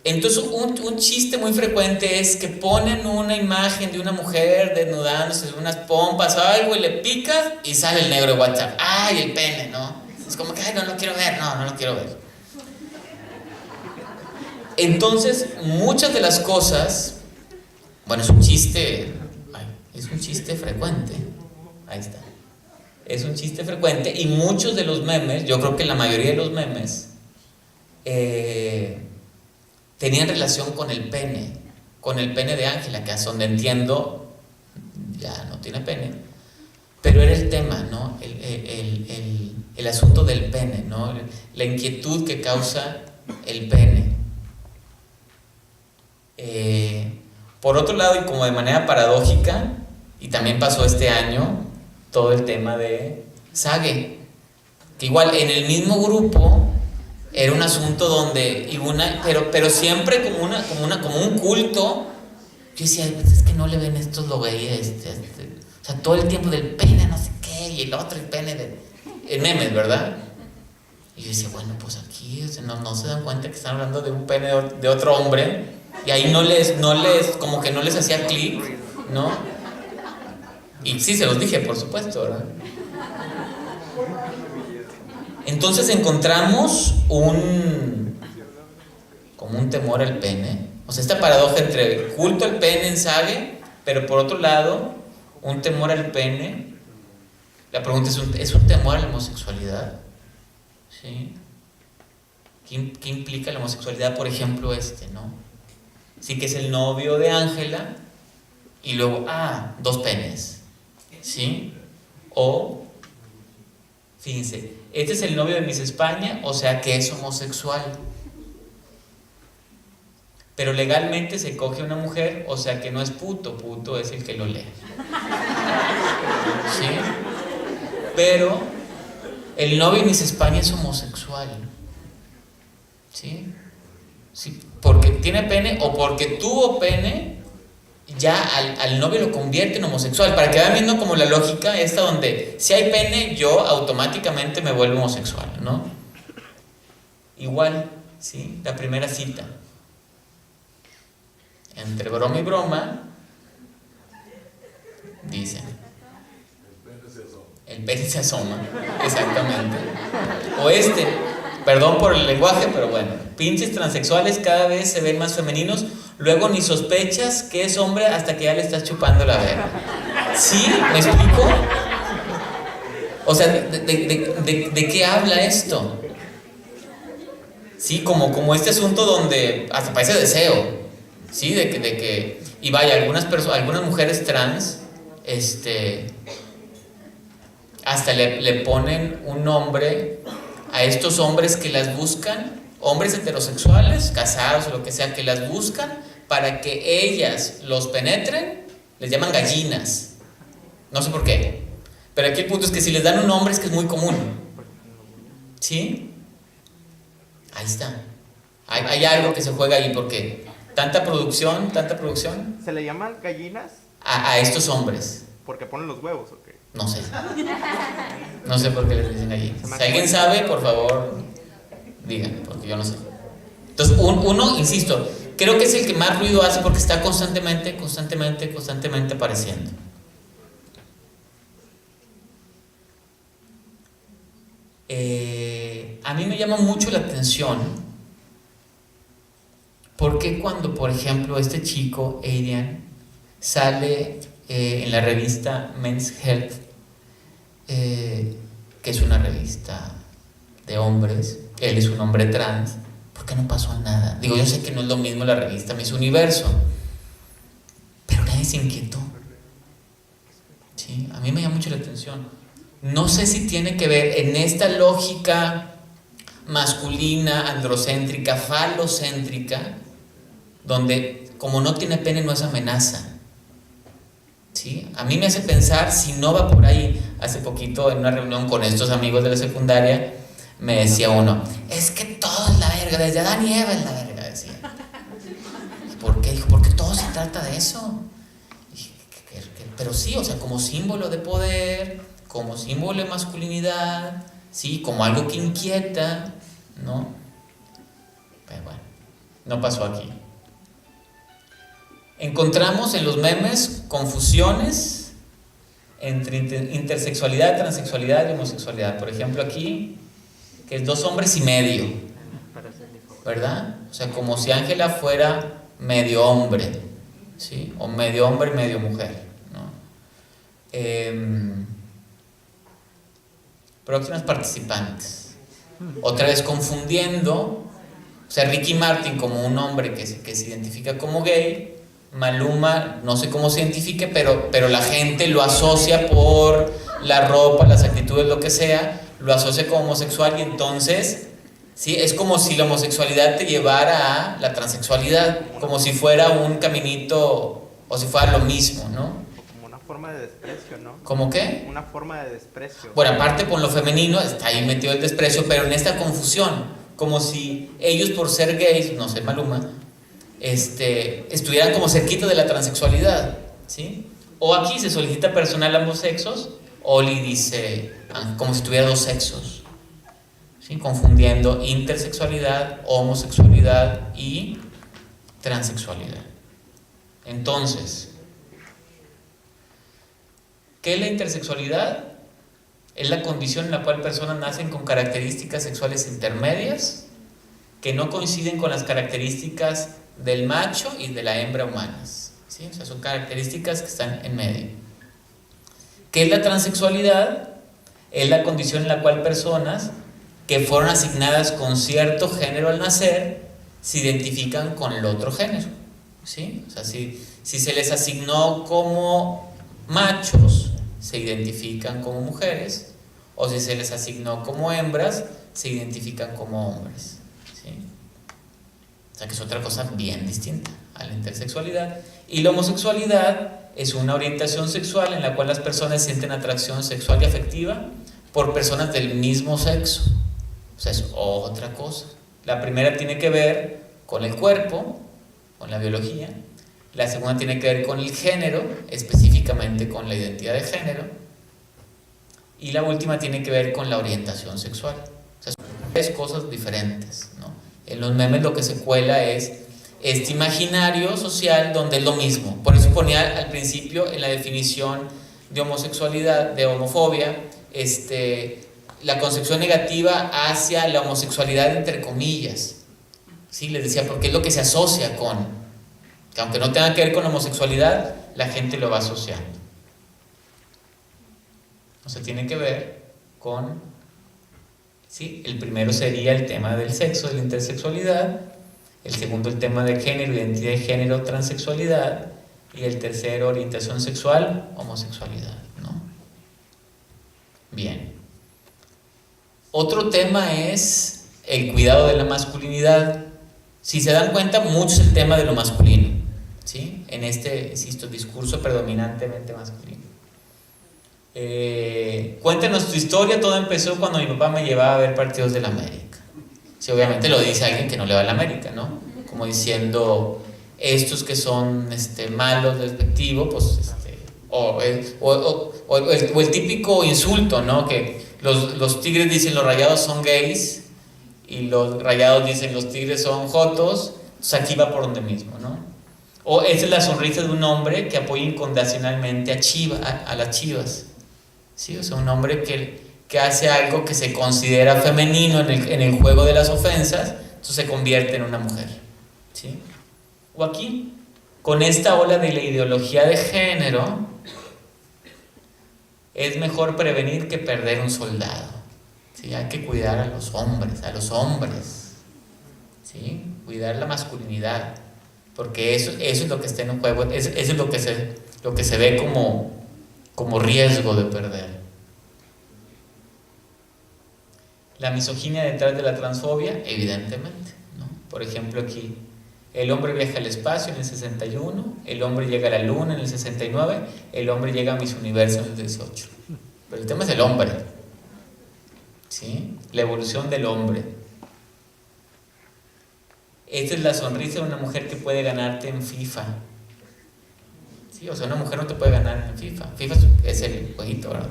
Entonces un chiste muy frecuente es que ponen una imagen de una mujer desnudándose en unas pompas o algo y le picas y sale el negro de WhatsApp, ¡ay, el pene!, ¿no? Es como que, ¡ay, no lo quiero ver! No lo quiero ver. Entonces, muchas de las cosas, bueno, es un chiste frecuente, ahí está, es un chiste frecuente, y muchos de los memes, yo creo que la mayoría de los memes, tenían relación con el pene de Ángela, que hasta donde entiendo, ya no tiene pene, pero era el tema, ¿no? El asunto del pene, ¿no? La inquietud que causa el pene. Por otro lado, y como de manera paradójica, y también pasó este año, todo el tema de Sage, que igual en el mismo grupo era un asunto donde pero siempre como un culto. Yo decía, es que no le ven estos lo veía, o sea, todo el tiempo del pene, no sé qué, y el otro, el pene en memes, ¿verdad? Y yo decía, bueno, pues aquí, o sea, no se dan cuenta que están hablando de un pene de otro hombre, y ahí como que no les hacía clic, ¿no? Y sí, se los dije, por supuesto, ¿verdad? Entonces encontramos como un temor al pene, o sea, esta paradoja entre el culto al pene en Sage Pero por otro lado, un temor al pene. La pregunta ¿es un temor a la homosexualidad? ¿Sí? ¿Qué implica la homosexualidad? Por ejemplo, ¿no? Sí, que es el novio de Ángela y luego, dos penes. ¿Sí? O, fíjense, este es el novio de Miss España, o sea que es homosexual. Pero legalmente se coge a una mujer, o sea que no es puto, puto es el que lo lee. ¿Sí? Pero el novio de Miss España es homosexual. ¿Sí? Sí, porque tiene pene o porque tuvo pene, ya al novio lo convierte en homosexual. Para que vayan viendo como la lógica esta donde si hay pene, yo automáticamente me vuelvo homosexual, ¿no? Igual, ¿sí? La primera cita. Entre broma y broma, dicen. El pene se asoma, exactamente. O perdón por el lenguaje, pero bueno, pinches transexuales cada vez se ven más femeninos, luego ni sospechas que es hombre hasta que ya le estás chupando la verga. ¿Sí? ¿Me explico? O sea, ¿de qué habla esto? Sí, como este asunto donde hasta parece deseo, ¿sí? Y vaya, algunas mujeres trans, hasta le ponen un nombre a estos hombres que las buscan, hombres heterosexuales, casados o lo que sea, que las buscan para que ellas los penetren, les llaman gallinas. No sé por qué. Pero aquí el punto es que si les dan un nombre es que es muy común. ¿Sí? Ahí está. Hay algo que se juega ahí porque tanta producción. ¿Se le llaman gallinas? A estos hombres. ¿Porque ponen los huevos o qué? No sé. No sé por qué les dicen gallinas. Si alguien sabe, por favor, díganme, porque yo no sé. Entonces, uno, insisto, creo que es el que más ruido hace porque está constantemente apareciendo. A mí me llama mucho la atención porque cuando, por ejemplo, este chico, Adrian, sale en la revista Men's Health, que es una revista de hombres, él es un hombre trans, ¿por qué no pasó nada? Digo, yo sé que no es lo mismo la revista Miss Universo, pero nadie se inquietó. ¿Sí? A mí me llama mucho la atención. No sé si tiene que ver en esta lógica masculina, androcéntrica, falocéntrica, donde como no tiene pene no es amenaza. ¿Sí? A mí me hace pensar si no va por ahí. Hace poquito en una reunión con estos amigos de la secundaria me decía uno, es que todo es la verga, desde Adán y Eva es la verga, decía. ¿Por qué? Dijo, porque todo se trata de eso. Pero sí, o sea, como símbolo de poder, como símbolo de masculinidad, sí, como algo que inquieta, ¿no? Pero bueno, no pasó aquí. Encontramos en los memes confusiones entre intersexualidad, transexualidad y homosexualidad. Por ejemplo, aquí, que es 2 hombres y medio, ¿verdad? O sea, como si Ángela fuera medio hombre, ¿sí? O medio hombre, medio mujer, ¿no? Próximas participantes. Otra vez confundiendo, o sea, Ricky Martin como un hombre que se identifica como gay, Maluma, no sé cómo se identifique, pero la gente lo asocia por la ropa, las actitudes, lo que sea, lo asocia como homosexual y entonces, ¿sí? Es como si la homosexualidad te llevara a la transexualidad, como si fuera un caminito o si fuera lo mismo, ¿no? Como una forma de desprecio, ¿no? ¿Cómo qué? Una forma de desprecio. Bueno, aparte con lo femenino está ahí metido el desprecio, pero en esta confusión, como si ellos por ser gays, no sé, Maluma, estuvieran como cerquita de la transexualidad, ¿sí? O aquí se solicita personal a ambos sexos, Oli dice como si tuviera 2 sexos, ¿sí? Confundiendo intersexualidad, homosexualidad y transexualidad. Entonces, ¿qué es la intersexualidad? Es la condición en la cual personas nacen con características sexuales intermedias que no coinciden con las características del macho y de la hembra humanas, ¿sí? O sea, son características que están en medio. ¿Qué es la transexualidad? Es la condición en la cual personas que fueron asignadas con cierto género al nacer se identifican con el otro género, ¿sí? O sea, si se les asignó como machos, se identifican como mujeres, o si se les asignó como hembras, se identifican como hombres, ¿sí? O sea, que es otra cosa bien distinta a la intersexualidad. Y la homosexualidad es una orientación sexual en la cual las personas sienten atracción sexual y afectiva por personas del mismo sexo. O sea, es otra cosa. La primera tiene que ver con el cuerpo, con la biología. La segunda tiene que ver con el género, específicamente con la identidad de género. Y la última tiene que ver con la orientación sexual. O sea, son tres cosas diferentes, ¿no? En los memes lo que se cuela es este imaginario social donde es lo mismo. Por eso ponía al principio en la definición de homosexualidad, de homofobia, la concepción negativa hacia la homosexualidad entre comillas. ¿Sí? Les decía, porque es lo que se asocia con, que aunque no tenga que ver con la homosexualidad, la gente lo va asociando. O sea, tiene que ver con, ¿sí? El primero sería el tema del sexo, de la intersexualidad. El segundo, el tema de género, identidad de género, transexualidad. Y el tercero, orientación sexual, homosexualidad, ¿no? Bien. Otro tema es el cuidado de la masculinidad. Si se dan cuenta, mucho es el tema de lo masculino, ¿sí? En este, insisto, discurso predominantemente masculino. Cuéntanos tu historia. Todo empezó cuando mi papá me llevaba a ver partidos de la América. Sí, obviamente lo dice alguien que no le va a la América, ¿no? Como diciendo, estos que son malos, despectivos, pues, o el típico insulto, ¿no? Que los tigres dicen los rayados son gays y los rayados dicen los tigres son jotos. Entonces aquí va por donde mismo, ¿no? O esa es la sonrisa de un hombre que apoya incondicionalmente a las Chivas, ¿sí? O sea, un hombre que hace algo que se considera femenino en el juego de las ofensas, entonces se convierte en una mujer, ¿sí? O aquí, con esta ola de la ideología de género, es mejor prevenir que perder un soldado, ¿sí? Hay que cuidar a los hombres, ¿sí? Cuidar la masculinidad, porque eso es lo que está en juego, eso es lo que se ve como riesgo de perder. La misoginia detrás de la transfobia, evidentemente, ¿no? Por ejemplo, aquí, el hombre viaja al espacio en el 61, el hombre llega a la luna en el 69, el hombre llega a Miss Universo en el 18. Pero el tema es el hombre, ¿sí? La evolución del hombre. Esta es la sonrisa de una mujer que puede ganarte en FIFA. ¿Sí? O sea, una mujer no te puede ganar en FIFA. FIFA es el jueguito, ¿verdad?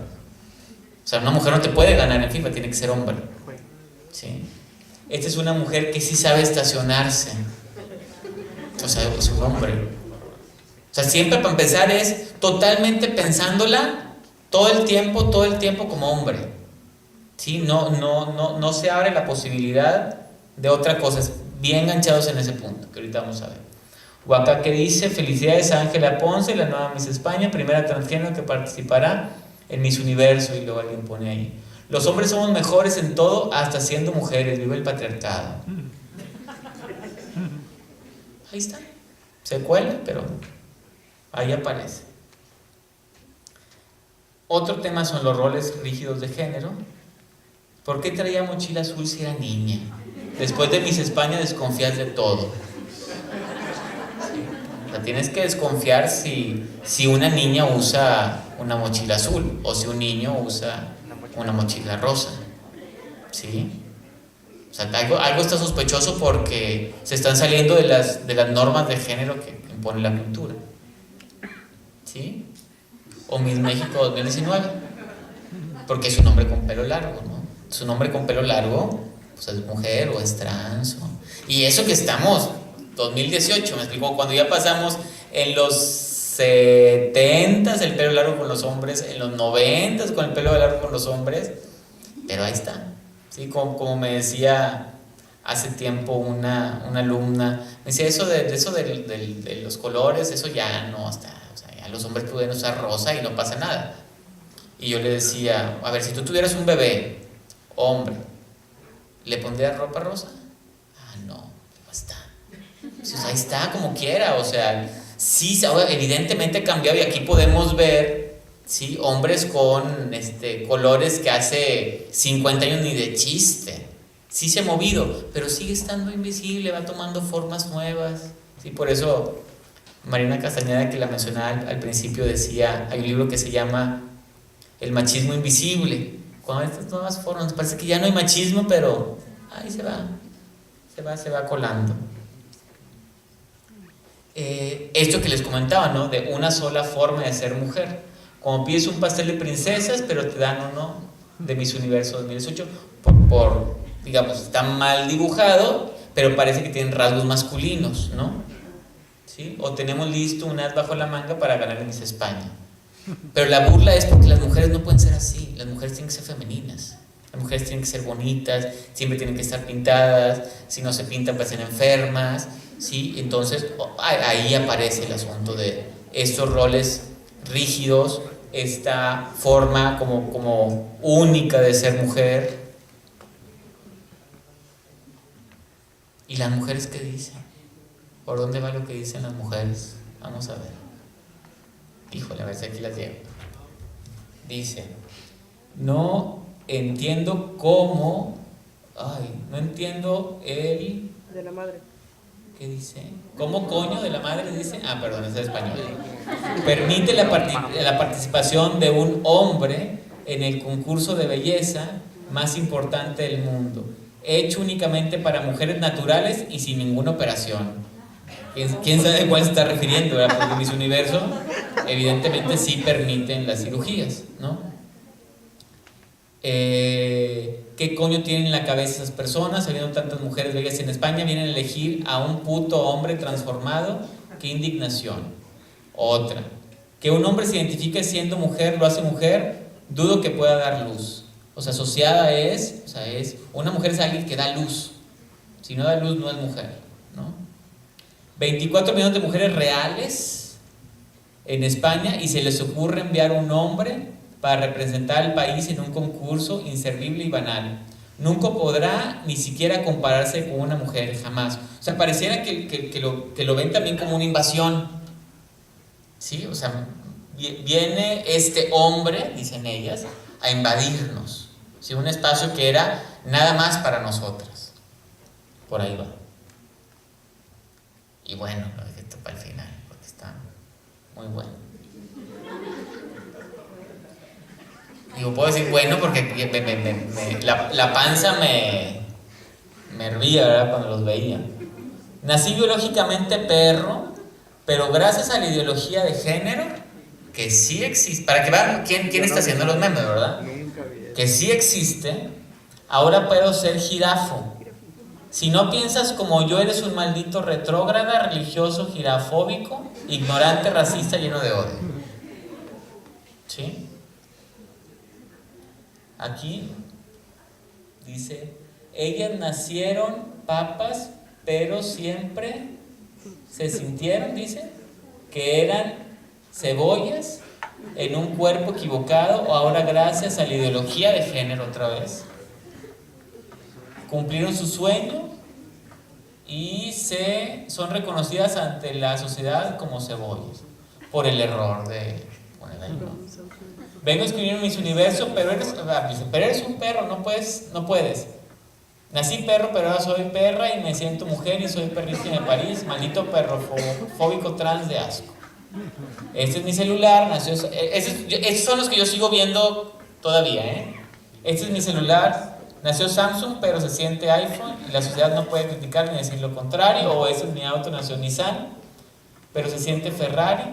O sea, una mujer no te puede ganar en FIFA, tiene que ser hombre, ¿sí? Esta es una mujer que sí sabe estacionarse. O sea, es un hombre. O sea, siempre para empezar es totalmente pensándola todo el tiempo como hombre, ¿sí? No se abre la posibilidad de otra cosa. Bien enganchados en ese punto, que ahorita vamos a ver. O acá que dice, felicidades a Ángela Ponce, la nueva Miss España, primera transgénero que participará en Miss Universo, y luego alguien pone ahí, los hombres somos mejores en todo, hasta siendo mujeres, vive el patriarcado. Ahí está, se cuela, pero ahí aparece. Otro tema son los roles rígidos de género. ¿Por qué traía mochila azul si era niña? Después de Miss España desconfías de todo. O sea, tienes que desconfiar si una niña usa una mochila azul o si un niño usa una mochila rosa, ¿sí? O sea, algo está sospechoso porque se están saliendo de las normas de género que impone la cultura, ¿sí? O Miss México 2019, porque es un hombre con pelo largo, ¿no? Es un hombre con pelo largo, pues es mujer o es trans, ¿no? Y eso que estamos 2018, me explico, cuando ya pasamos en los 70s el pelo largo con los hombres, en los 90s con el pelo largo con los hombres, pero ahí está, ¿sí? Como me decía hace tiempo una alumna me decía, eso de los colores, eso ya no está, o sea, ya los hombres pueden usar rosa y no pasa nada. Y yo le decía, a ver, si tú tuvieras un bebé, hombre, ¿le pondrías ropa rosa? Ah, no, basta. Pues ahí está, como quiera, o sea, sí, evidentemente ha cambiado y aquí podemos ver, ¿sí?, hombres con colores que hace 50 años ni de chiste. Sí se ha movido, pero sigue estando invisible, va tomando formas nuevas. ¿Sí? Por eso Mariana Castañeda, que la mencionaba al principio, decía, hay un libro que se llama El machismo invisible. Con estas nuevas formas, parece que ya no hay machismo, pero ahí se va colando. Esto que les comentaba, ¿no?, de una sola forma de ser mujer. Como pides un pastel de princesas, pero te dan uno de Miss Universo 2018 digamos, está mal dibujado, pero parece que tienen rasgos masculinos, ¿no? ¿Sí? O tenemos listo un as bajo la manga para ganar en Miss España. Pero la burla es porque las mujeres no pueden ser así. Las mujeres tienen que ser femeninas. Las mujeres tienen que ser bonitas, siempre tienen que estar pintadas. Si no se pintan, pues están enfermas, ¿sí? Entonces, ahí aparece el asunto de estos roles rígidos, esta forma como única de ser mujer. ¿Y las mujeres qué dicen? ¿Por dónde va lo que dicen las mujeres? Vamos a ver. Híjole, a ver si aquí las llevo. Dice, no entiendo cómo... no entiendo el... De la madre. ¿Qué dice? ¿Cómo coño de la madre dice? Perdón, es español. Permite la participación de un hombre en el concurso de belleza más importante del mundo, hecho únicamente para mujeres naturales y sin ninguna operación. ¿Quién sabe a cuál se está refiriendo? ¿Verdad? Porque Miss Universo evidentemente sí permiten las cirugías, ¿no? ¿Qué coño tienen en la cabeza esas personas? Habiendo tantas mujeres bellas en España, vienen a elegir a un puto hombre transformado. ¡Qué indignación! Otra, que un hombre se identifique siendo mujer, lo hace mujer, dudo que pueda dar luz. O sea, asociada es una mujer es alguien que da luz. Si no da luz, no es mujer, ¿no? 24 millones de mujeres reales en España y se les ocurre enviar un hombre para representar al país en un concurso inservible y banal. Nunca podrá ni siquiera compararse con una mujer, jamás. O sea, pareciera que lo ven también como una invasión. ¿Sí? O sea, viene este hombre, dicen ellas, a invadirnos. ¿Sí? Un espacio que era nada más para nosotras. Por ahí va. Y bueno, lo dejé esto para el final, porque está muy bueno. Digo, puedo decir bueno porque la panza me hervía, ¿verdad?, cuando los veía. Nací biológicamente perro, pero gracias a la ideología de género, que sí existe, para que vean quién está haciendo los memes, ¿verdad? Que sí existe, ahora puedo ser jirafo. Si no piensas como yo, eres un maldito retrógrada, religioso, jirafóbico, ignorante, racista, lleno de odio. ¿Sí? Aquí dice, ellas nacieron papas, pero siempre se sintieron, dice, que eran cebollas en un cuerpo equivocado, o ahora gracias a la ideología de género otra vez, cumplieron su sueño y son reconocidas ante la sociedad como cebollas, por el error de poner ahí, ¿no? Vengo a escribir en Miss Universo, pero eres un perro, no puedes. Nací perro, pero ahora soy perra y me siento mujer y soy perrista de París, maldito perrofóbico trans de asco. Este es mi celular, estos son los que yo sigo viendo todavía, ¿eh? Este es mi celular, nació Samsung, pero se siente iPhone y la sociedad no puede criticar ni decir lo contrario. O este es mi auto, nació Nissan, pero se siente Ferrari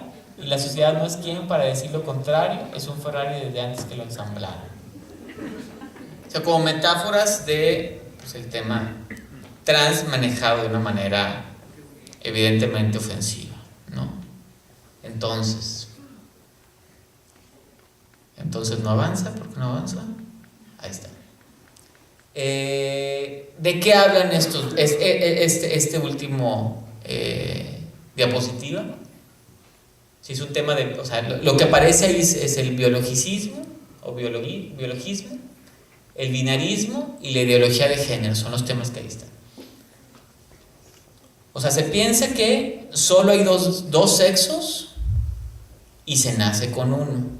y la sociedad no es quien para decir lo contrario, es un Ferrari desde antes que lo ensamblaron. O sea, como metáforas de el tema trans manejado de una manera evidentemente ofensiva, ¿no? Entonces no avanza. ¿Por qué no avanza? Ahí está. ¿De qué hablan este último diapositiva? Si es un tema de, o sea, lo que aparece ahí es el biologicismo o biologismo, el binarismo y la ideología de género, son los temas que ahí están. O sea, se piensa que solo hay dos sexos y se nace con uno.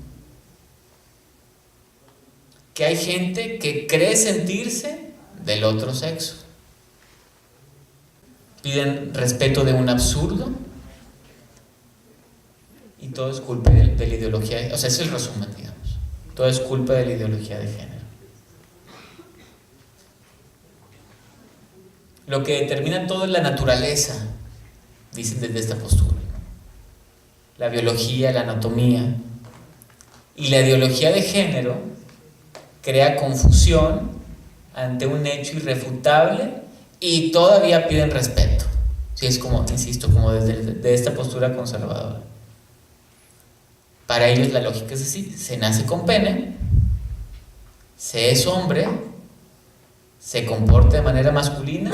Que hay gente que cree sentirse del otro sexo. Piden respeto de un absurdo y todo es culpa de la ideología, o sea, ese es el resumen, digamos. Todo es culpa de la ideología de género. Lo que determina todo es la naturaleza, dicen desde esta postura, ¿no? La biología, la anatomía. Y la ideología de género crea confusión ante un hecho irrefutable y todavía piden respeto. Sí, es como, insisto, como desde esta postura conservadora. Para ellos la lógica es así: se nace con pene, se es hombre, se comporta de manera masculina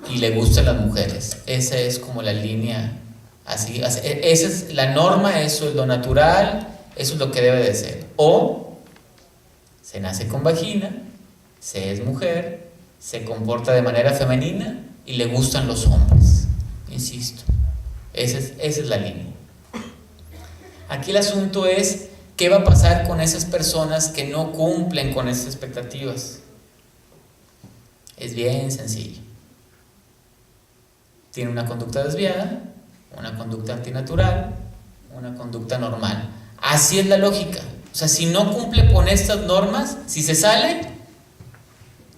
y le gustan las mujeres. Esa es como la línea, así, esa es la norma, eso es lo natural, eso es lo que debe de ser. O se nace con vagina, se es mujer, se comporta de manera femenina y le gustan los hombres. Insisto, esa es la línea. Aquí el asunto es qué va a pasar con esas personas que no cumplen con esas expectativas. Es bien sencillo. Tiene una conducta desviada, una conducta antinatural, una conducta normal. Así es la lógica. O sea, si no cumple con estas normas, si se sale,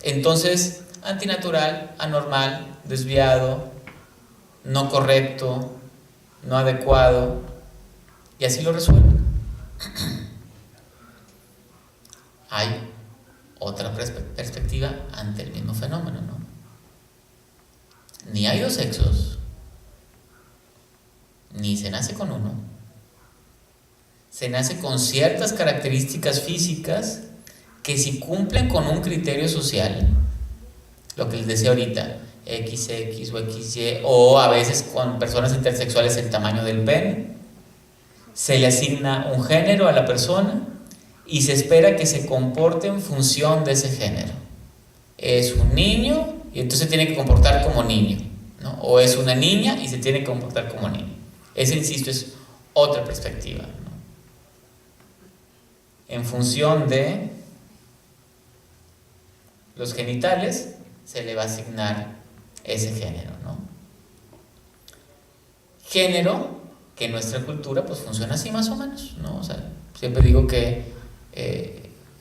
entonces antinatural, anormal, desviado, no correcto, no adecuado, y así lo resuelven. Hay otra perspectiva ante el mismo fenómeno, ¿no? Ni hay dos sexos, ni se nace con uno. Se nace con ciertas características físicas que, si cumplen con un criterio social, lo que les decía ahorita, XX o XY, o a veces con personas intersexuales el tamaño del pene, se le asigna un género a la persona y se espera que se comporte en función de ese género. Es un niño y entonces se tiene que comportar como niño, ¿no? O es una niña y se tiene que comportar como niño. Esa, insisto, es otra perspectiva, ¿no? En función de los genitales se le va a asignar ese género, ¿no? Género que en nuestra cultura pues funciona así más o menos, ¿no? O sea, siempre digo que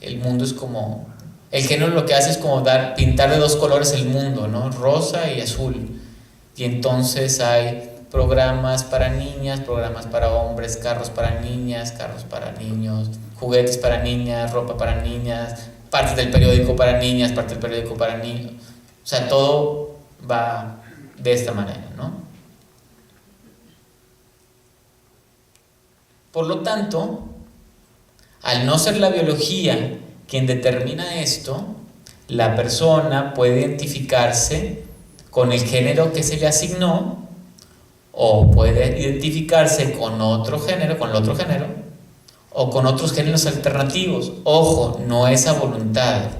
el mundo es como, el género lo que hace es como pintar de dos colores el mundo, ¿no? Rosa y azul. Y entonces hay programas para niñas, programas para hombres, carros para niñas, carros para niños, juguetes para niñas, ropa para niñas, partes del periódico para niñas, partes del periódico para niños. O sea, todo va de esta manera, ¿no? Por lo tanto, al no ser la biología quien determina esto, la persona puede identificarse con el género que se le asignó, o puede identificarse con otro género, con el otro género, o con otros géneros alternativos. Ojo, no es a voluntad,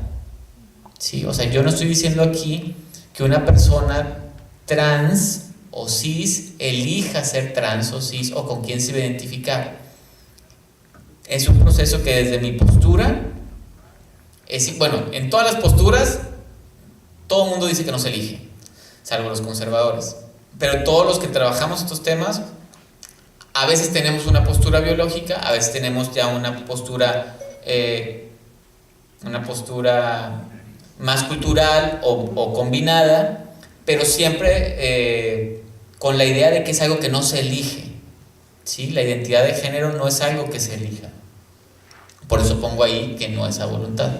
¿sí? O sea, yo no estoy diciendo aquí que una persona trans o cis elija ser trans o cis o con quién se va a identificar. Es un proceso que desde mi postura, bueno, en todas las posturas, todo el mundo dice que no se elige, salvo los conservadores. Pero todos los que trabajamos estos temas, a veces tenemos una postura biológica, a veces tenemos ya una postura más cultural o combinada, pero siempre con la idea de que es algo que no se elige, ¿sí? La identidad de género no es algo que se elija. Por eso pongo ahí que no es a voluntad.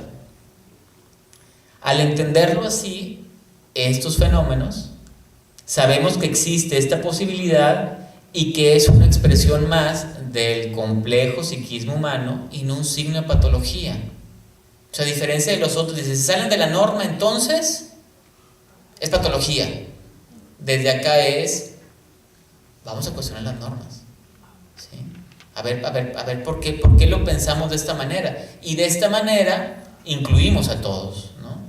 Al entenderlo así, estos fenómenos, sabemos que existe esta posibilidad y que es una expresión más del complejo psiquismo humano y no un signo de patología. O sea, a diferencia de los otros, dice, si salen de la norma, entonces es patología. Desde acá vamos a cuestionar las normas. ¿Sí? A ver, ¿por qué lo pensamos de esta manera? Y de esta manera incluimos a todos, ¿no?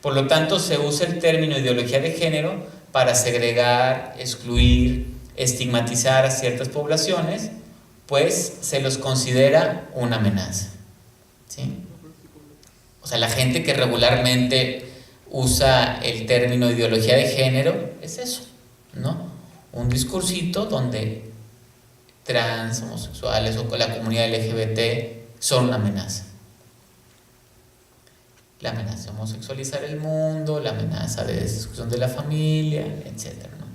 Por lo tanto, se usa el término ideología de género para segregar, excluir, estigmatizar a ciertas poblaciones, pues se los considera una amenaza. ¿Sí? O sea, la gente que regularmente usa el término ideología de género es eso, ¿no? Un discursito donde trans, homosexuales o la comunidad LGBT son una amenaza. La amenaza de homosexualizar el mundo, la amenaza de destrucción de la familia, etc., ¿no?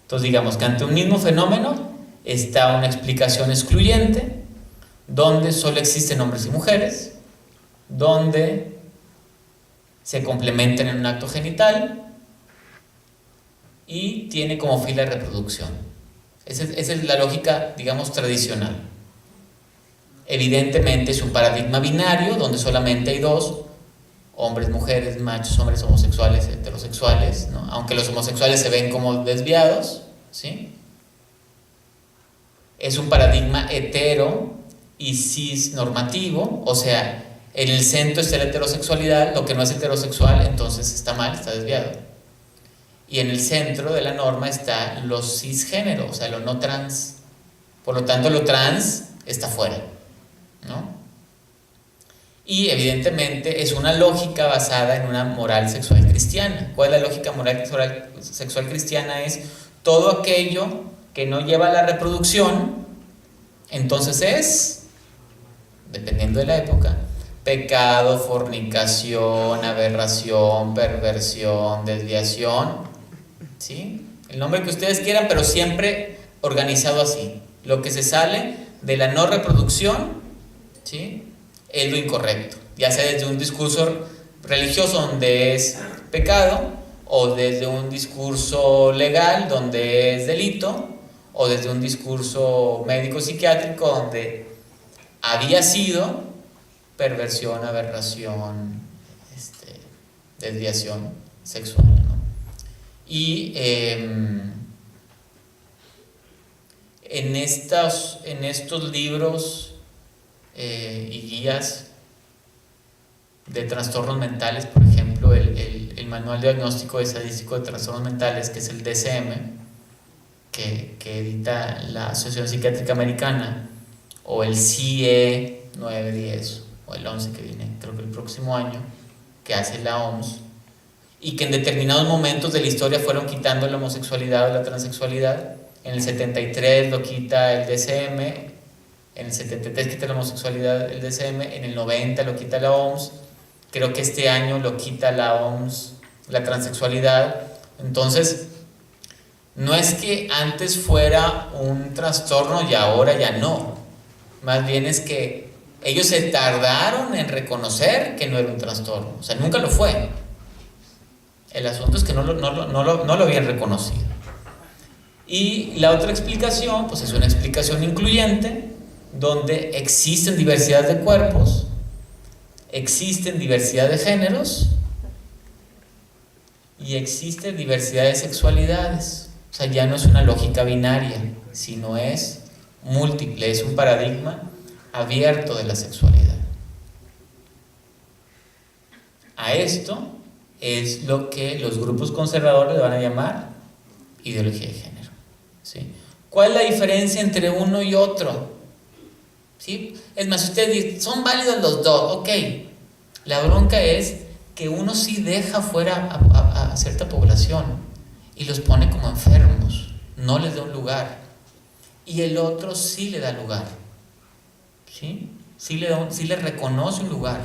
Entonces, digamos que ante un mismo fenómeno está una explicación excluyente, donde solo existen hombres y mujeres, donde se complementan en un acto genital y tiene como fin la reproducción. Esa es la lógica, digamos, tradicional. Evidentemente es un paradigma binario donde solamente hay dos: hombres, mujeres, machos, hombres, homosexuales, heterosexuales, ¿no? Aunque los homosexuales se ven como desviados, ¿sí? Es un paradigma hetero y cis normativo, o sea, en el centro está la heterosexualidad, lo que no es heterosexual entonces está mal, está desviado. Y en el centro de la norma está lo cisgénero, o sea, lo no trans. Por lo tanto, lo trans está fuera, ¿no? Y evidentemente es una lógica basada en una moral sexual cristiana. ¿Cuál es la lógica moral sexual cristiana? Es todo aquello que no lleva a la reproducción, entonces es, dependiendo de la época, pecado, fornicación, aberración, perversión, desviación, ¿sí? El nombre que ustedes quieran, pero siempre organizado así. Lo que se sale de la no reproducción, ¿sí?, es lo incorrecto, ya sea desde un discurso religioso donde es pecado, o desde un discurso legal donde es delito, o desde un discurso médico-psiquiátrico donde había sido perversión, aberración, desviación sexual, ¿no? Y en estos libros y guías de trastornos mentales, por ejemplo, el Manual Diagnóstico Estadístico de Trastornos Mentales, que es el DSM, que edita la Asociación Psiquiátrica Americana, o el CIE 910, o el 11 que viene, creo que el próximo año, que hace la OMS, y que en determinados momentos de la historia fueron quitando la homosexualidad o la transexualidad. En el 73 lo quita el DSM, en el 73 quita la homosexualidad el DSM, en el 90 lo quita la OMS, creo que este año lo quita la OMS, la transexualidad. Entonces, no es que antes fuera un trastorno y ahora ya no, más bien es que ellos se tardaron en reconocer que no era un trastorno, o sea, nunca lo fue. El asunto es que no lo habían reconocido. Y la otra explicación, pues es una explicación incluyente, donde existen diversidad de cuerpos, existen diversidad de géneros y existe diversidad de sexualidades. O sea, ya no es una lógica binaria, sino es múltiple, es un paradigma abierto de la sexualidad. A esto es lo que los grupos conservadores le van a llamar ideología de género, ¿sí? ¿Cuál es la diferencia entre uno y otro? ¿Sí? Es más, ustedes dicen, son válidos los dos, ok. La bronca es que uno sí deja fuera a cierta población y los pone como enfermos, no les da un lugar, y el otro sí le da lugar, ¿sí? Sí le reconoce un lugar,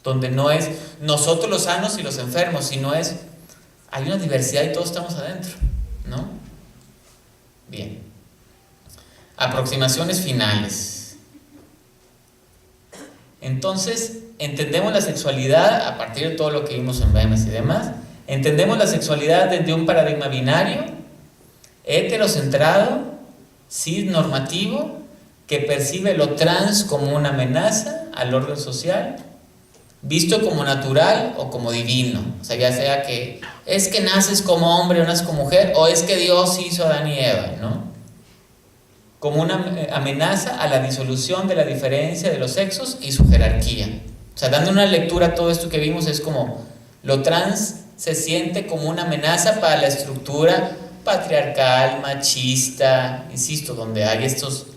donde no es nosotros los sanos y los enfermos, sino es, hay una diversidad y todos estamos adentro, ¿no? Bien. Aproximaciones finales. Entonces, entendemos la sexualidad a partir de todo lo que vimos en BEMES y demás. Entendemos la sexualidad desde un paradigma binario, heterocentrado, cis normativo, que percibe lo trans como una amenaza al orden social, visto como natural o como divino. O sea, ya sea que es que naces como hombre o naces como mujer, o es que Dios hizo a Adán y Eva, ¿no? Como una amenaza a la disolución de la diferencia de los sexos y su jerarquía. O sea, dando una lectura a todo esto que vimos, es como lo trans se siente como una amenaza para la estructura patriarcal, machista, insisto, donde hay estos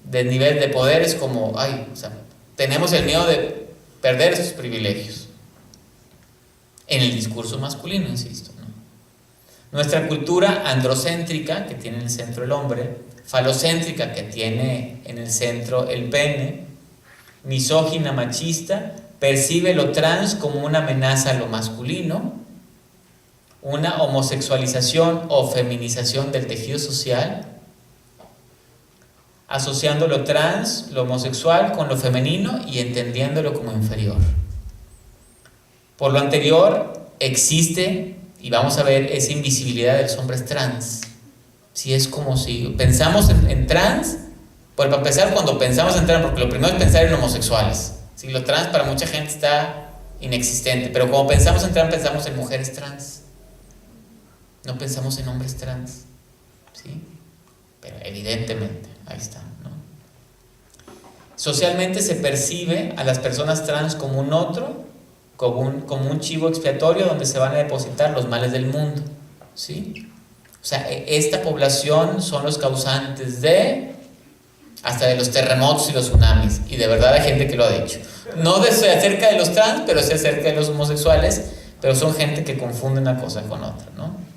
desniveles de poderes como, o sea, tenemos el miedo de perder esos privilegios. En el discurso masculino, insisto, ¿no? Nuestra cultura androcéntrica, que tiene en el centro el hombre, falocéntrica, que tiene en el centro el pene, misógina, machista, percibe lo trans como una amenaza a lo masculino, una homosexualización o feminización del tejido social, asociando lo trans, lo homosexual con lo femenino y entendiéndolo como inferior. Por lo anterior, existe, y vamos a ver, esa invisibilidad de los hombres trans. Sí, es como si pensamos en trans, pues para empezar, cuando pensamos en trans, porque lo primero es pensar en homosexuales. Sí, lo trans para mucha gente está inexistente, pero como pensamos en trans, pensamos en mujeres trans. No pensamos en hombres trans, ¿sí? Pero evidentemente, ahí está, ¿no? Socialmente se percibe a las personas trans como un otro, como un chivo expiatorio donde se van a depositar los males del mundo, ¿sí? O sea, esta población son los causantes hasta de los terremotos y los tsunamis, y de verdad hay gente que lo ha dicho. No acerca de los trans, pero sí acerca de los homosexuales, pero son gente que confunde una cosa con otra, ¿no?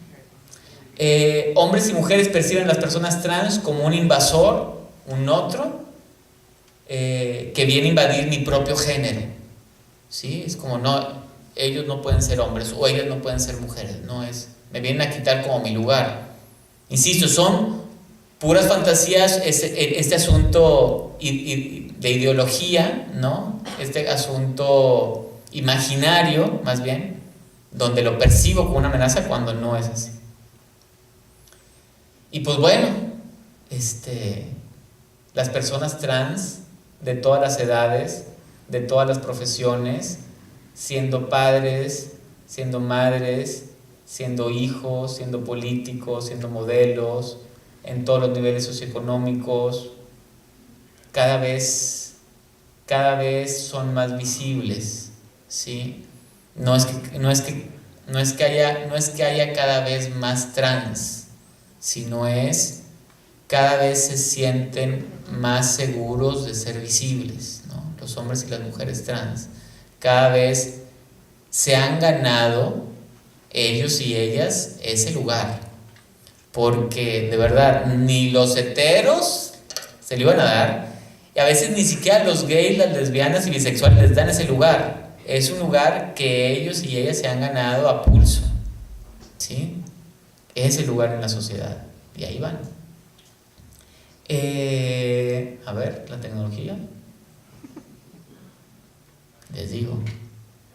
Hombres y mujeres perciben a las personas trans como un invasor, un otro, que viene a invadir mi propio género, ¿sí? Es como, no, ellos no pueden ser hombres o ellas no pueden ser mujeres, no es, me vienen a quitar como mi lugar. Insisto, son puras fantasías, este asunto de ideología, ¿no? Este asunto imaginario, más bien, donde lo percibo como una amenaza cuando no es así. Y pues bueno, las personas trans de todas las edades, de todas las profesiones, siendo padres, siendo madres, siendo hijos, siendo políticos, siendo modelos, en todos los niveles socioeconómicos, cada vez son más visibles, ¿sí? No es que haya cada vez más trans, sino es cada vez se sienten más seguros de ser visibles, ¿no? Los hombres y las mujeres trans cada vez se han ganado ellos y ellas ese lugar, porque de verdad ni los heteros se lo iban a dar, y a veces ni siquiera los gays, las lesbianas y bisexuales les dan ese lugar. Es un lugar que ellos y ellas se han ganado a pulso, ¿sí? Ese lugar en la sociedad, y ahí van. A ver, la tecnología, les digo,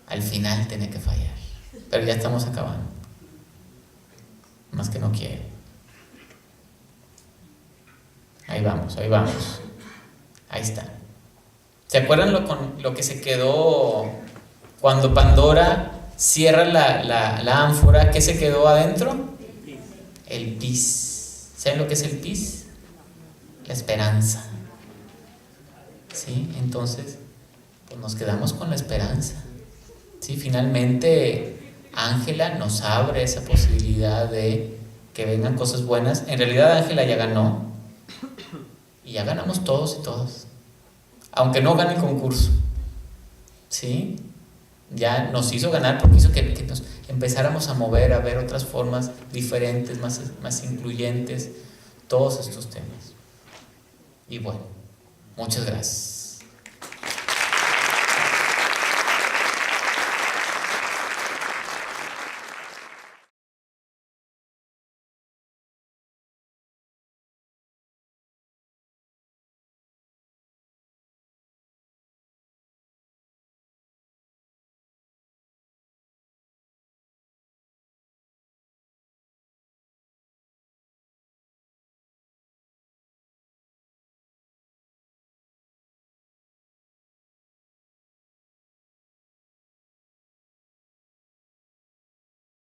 al final tiene que fallar, pero ya estamos acabando, más que no quiere. Ahí vamos, ahí está. ¿Se acuerdan lo que se quedó cuando Pandora cierra la ánfora? ¿Qué se quedó adentro? El pis. ¿Saben lo que es el pis? La esperanza, ¿sí? Entonces, pues nos quedamos con la esperanza, ¿sí? Finalmente Ángela nos abre esa posibilidad de que vengan cosas buenas. En realidad Ángela ya ganó, y ya ganamos todos y todas, aunque no gane el concurso, ¿sí? Ya nos hizo ganar porque hizo que nos empezáramos a mover, a ver otras formas diferentes, más incluyentes, todos estos temas. Y bueno, muchas gracias.